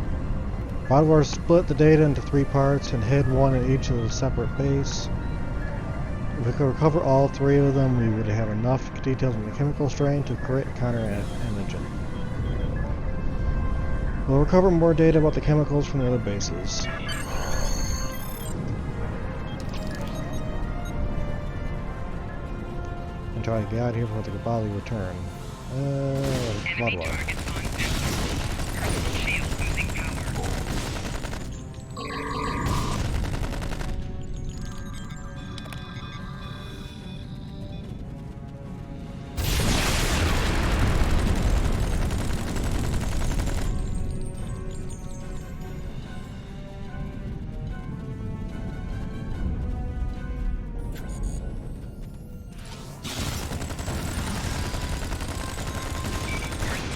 Vadwar split the data into 3 parts and hid one in each of the separate base. If we could recover all 3 of them, we would have enough details on the chemical strain to create a counter-antigen. We'll recover more data about the chemicals from the other bases. And try to get out of here before the Kabali return. Enemy Vadwar. targets on empty. Personal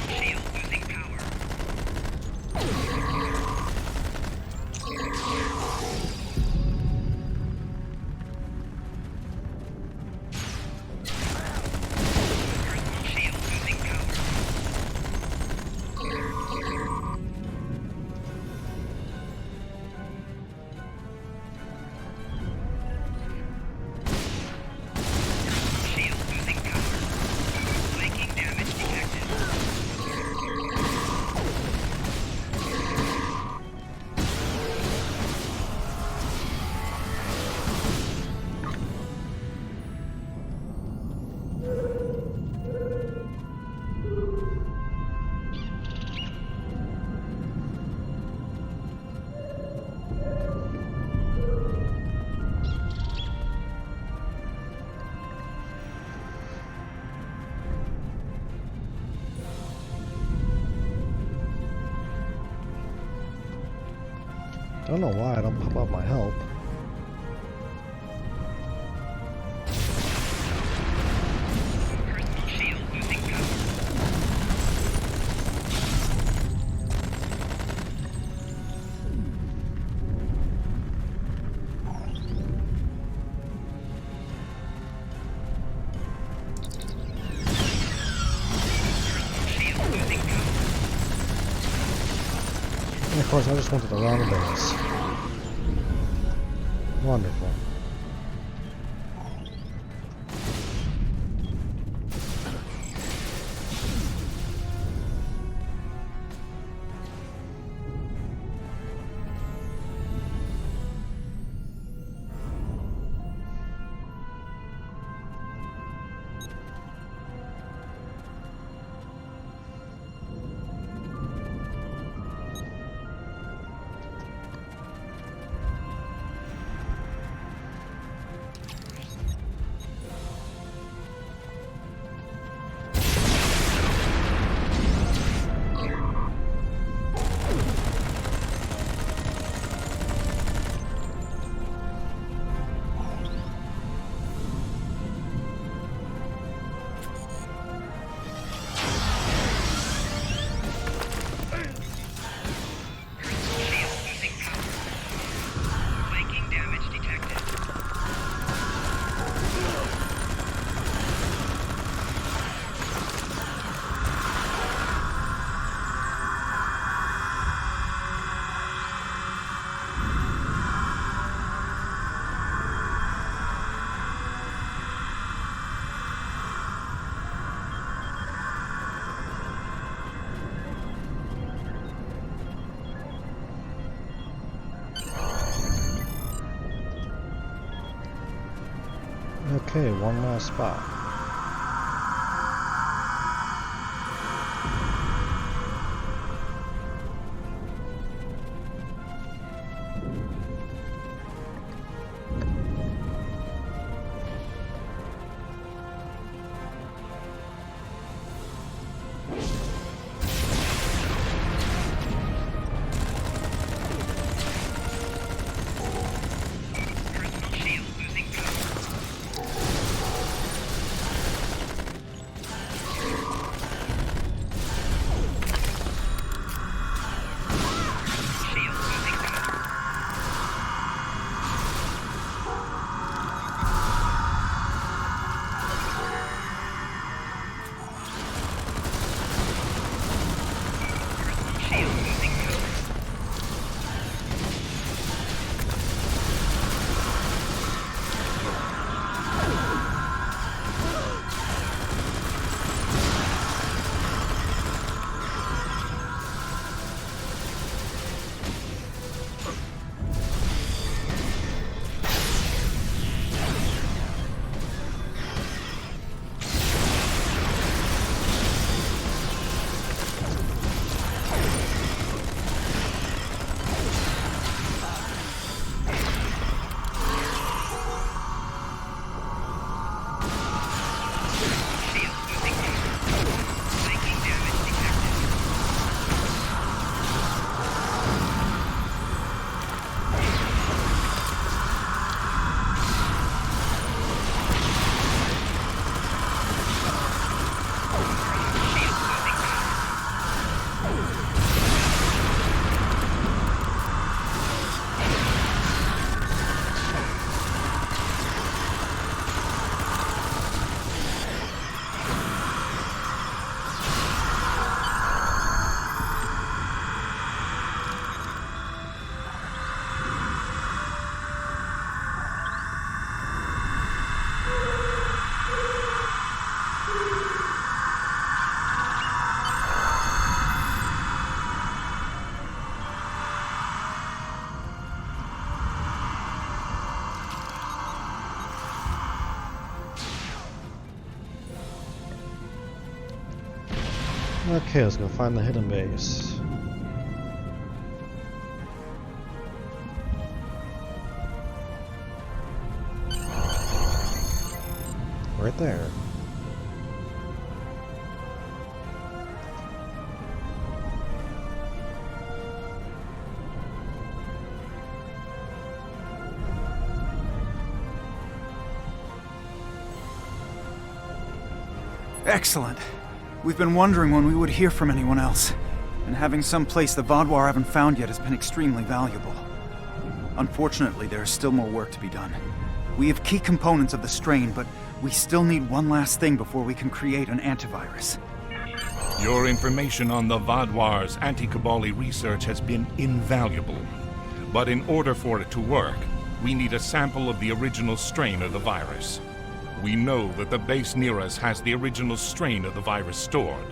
shield losing power. Shield losing power. Personal shield losing power. Shield losing power. Flanking damage detected. Don't know why I don't pop up my help. Personal shield losing power. Personal shield losing power. And of course, I just went to the wrong base. Wonderful. Personal shield losing power. Flanking damage detected. Okay, one last spot. Personal shield losing power. Okay, let's go find the hidden base. Right there. Excellent. We've been wondering when we would hear from anyone else, and having some place the Vaadwaur haven't found yet has been extremely valuable. Unfortunately, there is still more work to be done. We have key components of the strain, but we still need one last thing before we can create an antivirus. Your information on the Vaadwaur's anti-Cabali research has been invaluable. But in order for it to work, we need a sample of the original strain of the virus. We know that the base near us has the original strain of the virus stored,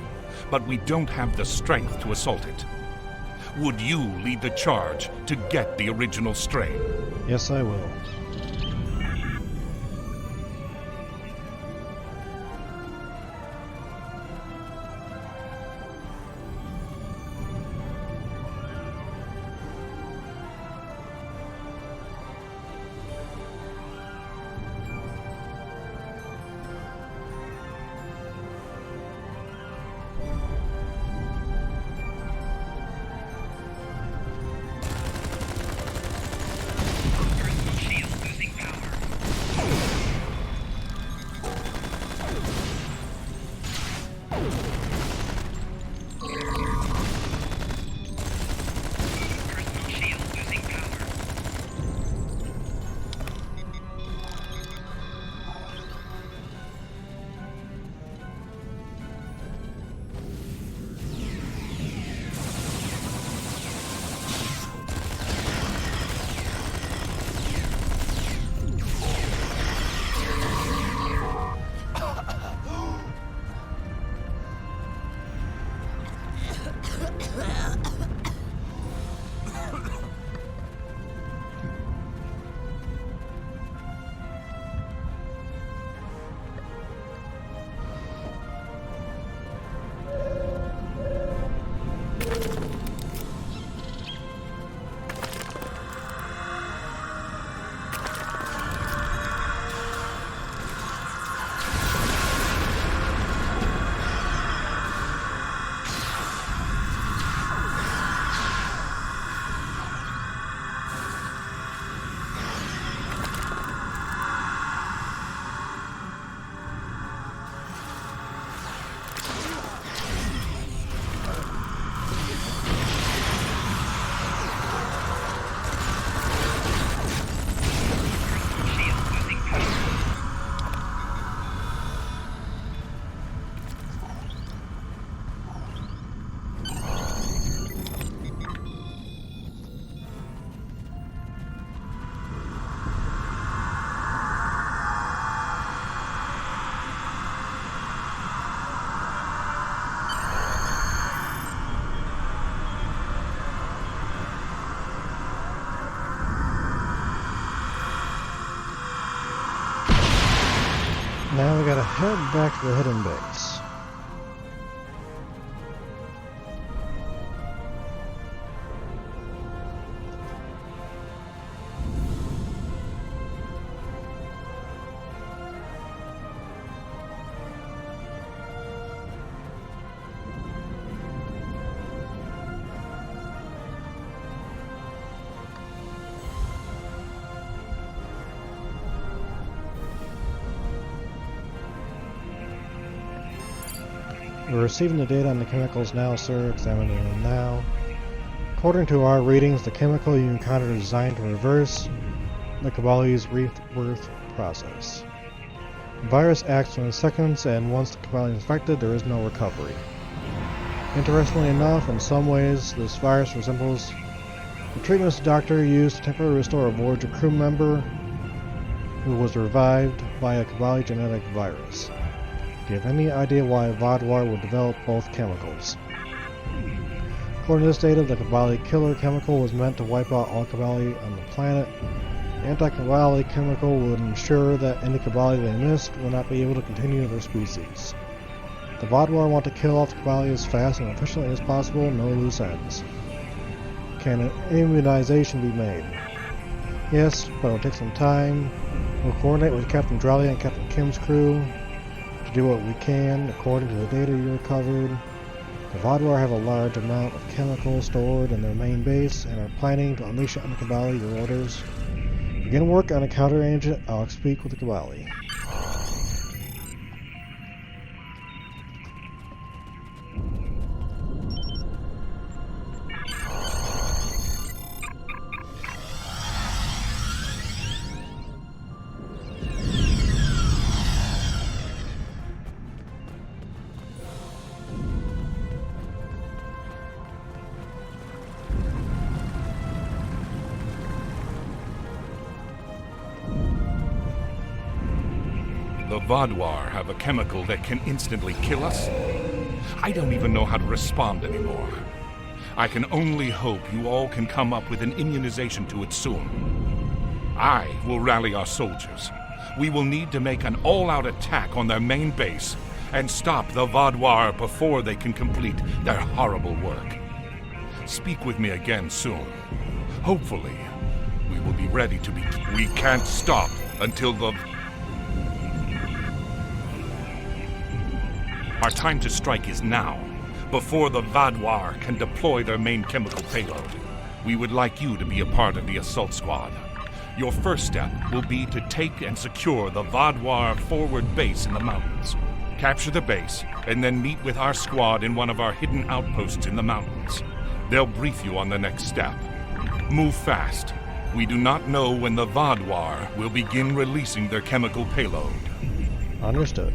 but we don't have the strength to assault it. Would you lead the charge to get the original strain? Yes, I will. Now we gotta head back to the hidden base. We're receiving the data on the chemicals now, sir. Examining them now. According to our readings, the chemical you encountered is designed to reverse the Cabali's rebirth process. The virus acts within seconds, and once the Cabali is infected, there is no recovery. Interestingly enough, in some ways, this virus resembles the treatments the doctor used to temporarily restore a Voyager crew member who was revived by a Cabali genetic virus. Do you have any idea why Vaadwaur would develop both chemicals? According to this data, the Cabali killer chemical was meant to wipe out all Cabali on the planet. The anti-Cabali chemical would ensure that any Cabali they missed would not be able to continue their species. The Vaadwaur want to kill off the Cabali as fast and efficiently as possible, no loose ends. Can an immunization be made? Yes, but it'll take some time. We'll coordinate with Captain Drowley and Captain Kim's crew to do what we can according to the data you recovered. The Vaadwaur have a large amount of chemicals stored in their main base and are planning to unleash it on the Cabali. Your orders? Begin work on a counter-agent. I'll speak with the Cabali. The Vaadwaur have a chemical that can instantly kill us? I don't even know how to respond anymore. I can only hope you all can come up with an immunization to it soon. I will rally our soldiers. We will need to make an all-out attack on their main base and stop the Vaadwaur before they can complete their horrible work. Speak with me again soon. Hopefully, we will be ready to be... We can't stop until the... Our time to strike is now, before the Vaadwaur can deploy their main chemical payload. We would like you to be a part of the assault squad. Your first step will be to take and secure the Vaadwaur forward base in the mountains. Capture the base, and then meet with our squad in one of our hidden outposts in the mountains. They'll brief you on the next step. Move fast. We do not know when the Vaadwaur will begin releasing their chemical payload. Understood.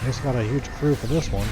He's got a huge crew for this one.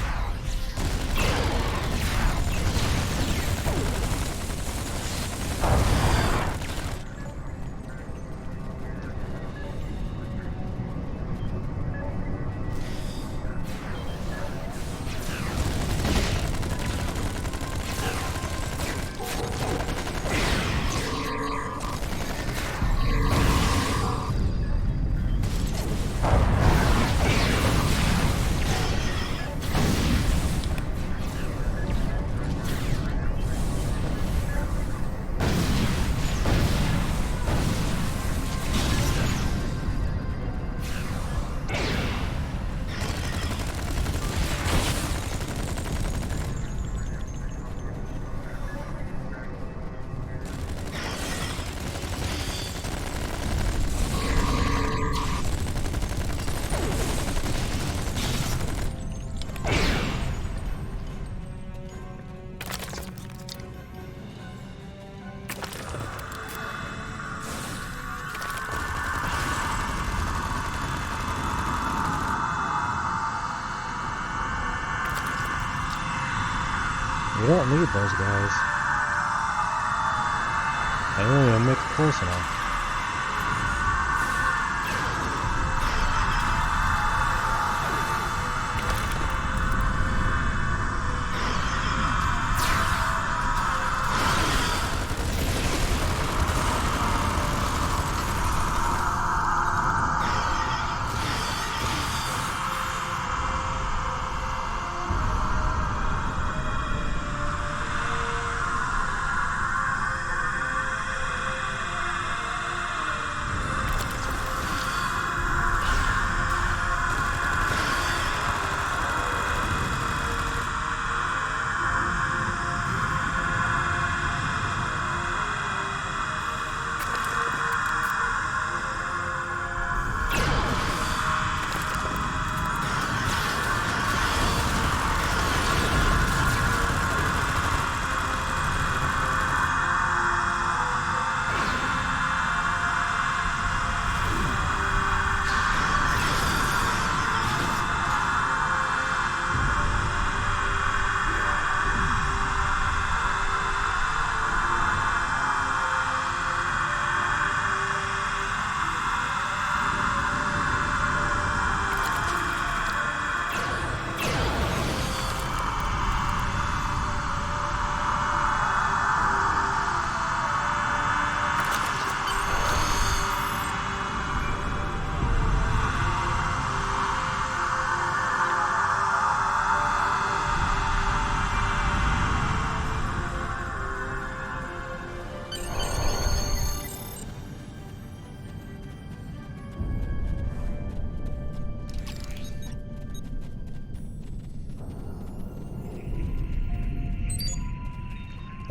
We don't need those guys. They won't even make it close enough.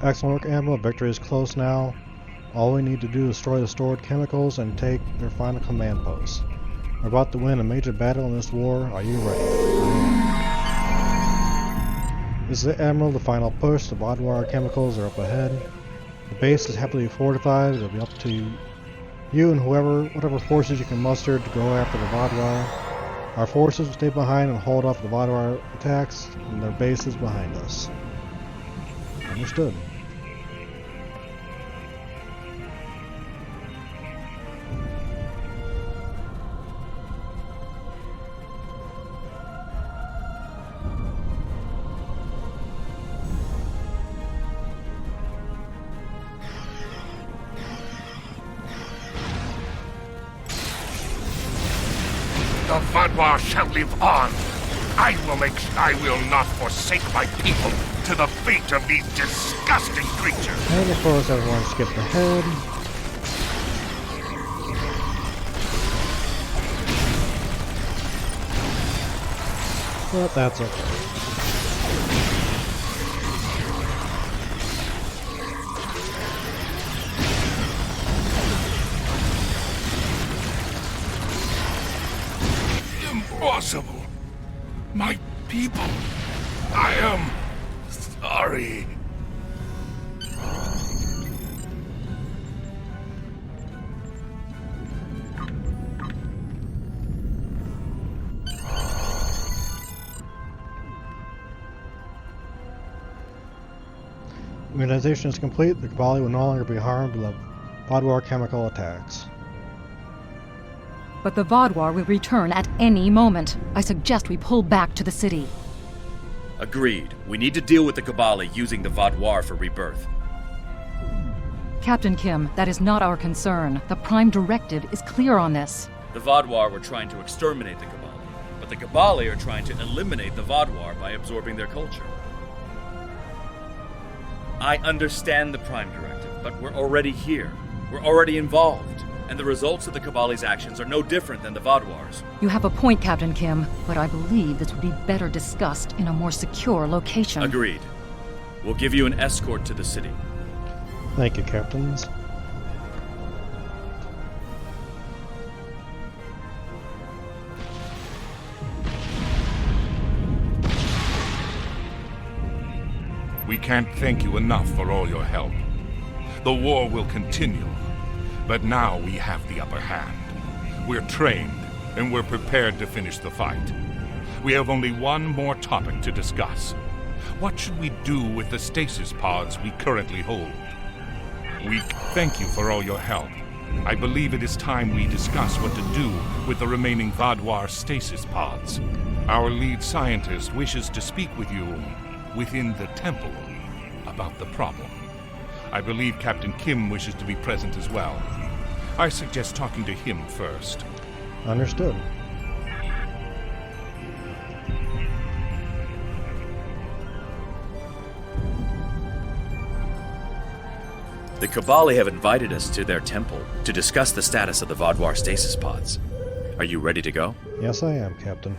Excellent work, Admiral. Victory is close now. All we need to do is destroy the stored chemicals and take their final command post. We're about to win a major battle in this war. Are you ready? This is the Admiral, the final push. The Vaadwaur chemicals are up ahead. The base is heavily fortified. It'll be up to you and whatever forces you can muster to go after the Vaadwaur. Our forces will stay behind and hold off the Vaadwaur attacks, and their base is behind us. Understood. The Vaadwaur shall live on. I will not forsake my people to the fate of these disgusting creatures. And of course, everyone skipped ahead. But that's okay. Impossible. My people. I am sorry. Immunization is complete. The Cabali will no longer be harmed by the Vaadwaur chemical attacks. But the Vaadwaur will return at any moment. I suggest we pull back to the city. Agreed. We need to deal with the Cabali using the Vaadwaur for rebirth. Captain Kim, that is not our concern. The Prime Directive is clear on this. The Vaadwaur were trying to exterminate the Cabali, but the Cabali are trying to eliminate the Vaadwaur by absorbing their culture. I understand the Prime Directive, but we're already here. We're already involved. And the results of the Cabali's actions are no different than the Vaadwaur's. You have a point, Captain Kim, but I believe this would be better discussed in a more secure location. Agreed. We'll give you an escort to the city. Thank you, Captains. We can't thank you enough for all your help. The war will continue, but now we have the upper hand. We're trained, and we're prepared to finish the fight. We have only one more topic to discuss. What should we do with the stasis pods we currently hold? We thank you for all your help. I believe it is time we discuss what to do with the remaining Vaadwaur stasis pods. Our lead scientist wishes to speak with you within the temple about the problem. I believe Captain Kim wishes to be present as well. I suggest talking to him first. Understood. The Kobali have invited us to their temple to discuss the status of the Vaadwaur stasis pods. Are you ready to go? Yes, I am, Captain.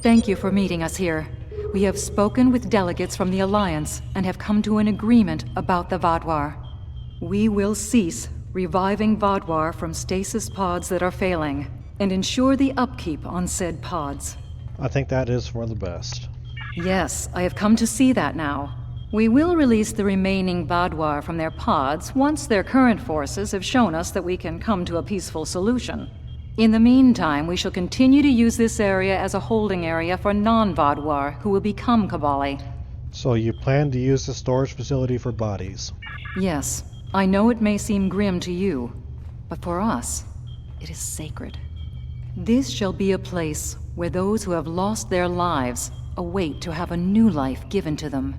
Thank you for meeting us here. We have spoken with delegates from the Alliance and have come to an agreement about the Vaadwaur. We will cease reviving Vaadwaur from stasis pods that are failing and ensure the upkeep on said pods. I think that is for the best. Yes, I have come to see that now. We will release the remaining Vaadwaur from their pods once their current forces have shown us that we can come to a peaceful solution. In the meantime, we shall continue to use this area as a holding area for non-Vaadwaur who will become Kobali. So you plan to use the storage facility for bodies? Yes, I know it may seem grim to you, but for us, it is sacred. This shall be a place where those who have lost their lives await to have a new life given to them.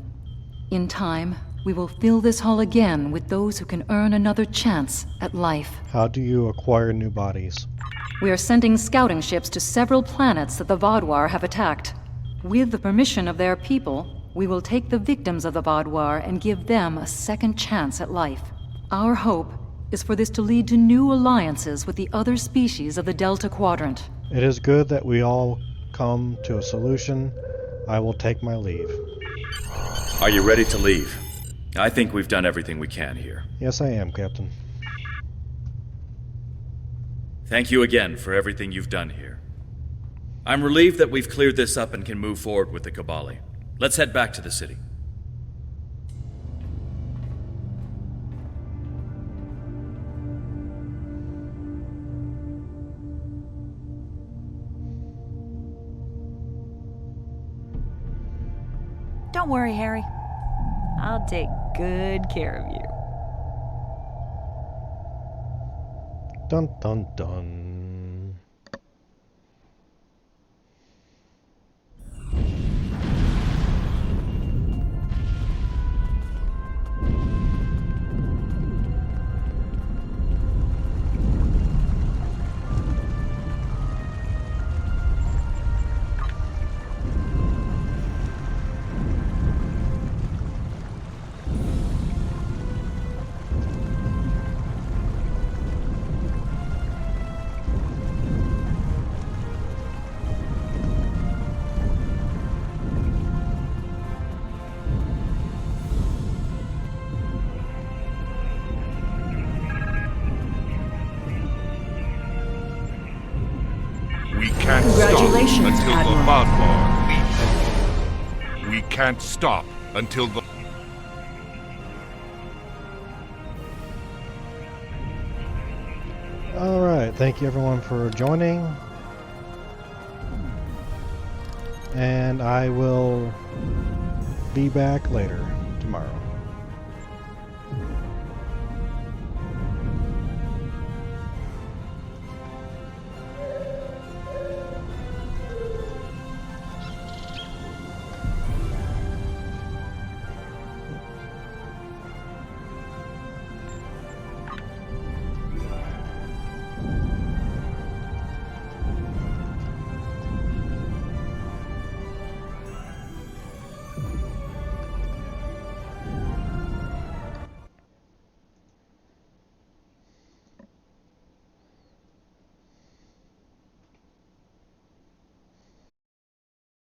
In time, we will fill this hall again with those who can earn another chance at life. How do you acquire new bodies? We are sending scouting ships to several planets that the Vaadwaur have attacked. With the permission of their people, we will take the victims of the Vaadwaur and give them a second chance at life. Our hope is for this to lead to new alliances with the other species of the Delta Quadrant. It is good that we all come to a solution. I will take my leave. Are you ready to leave? I think we've done everything we can here. Yes, I am, Captain. Thank you again for everything you've done here. I'm relieved that we've cleared this up and can move forward with the Kobali. Let's head back to the city. Don't worry, Harry. I'll take good care of you. Dun dun dun. We can't Congratulations, stop until Admiral. the Vaadwaur leaves. We can't stop until the... Alright, thank you everyone for joining. And I will be back later tomorrow.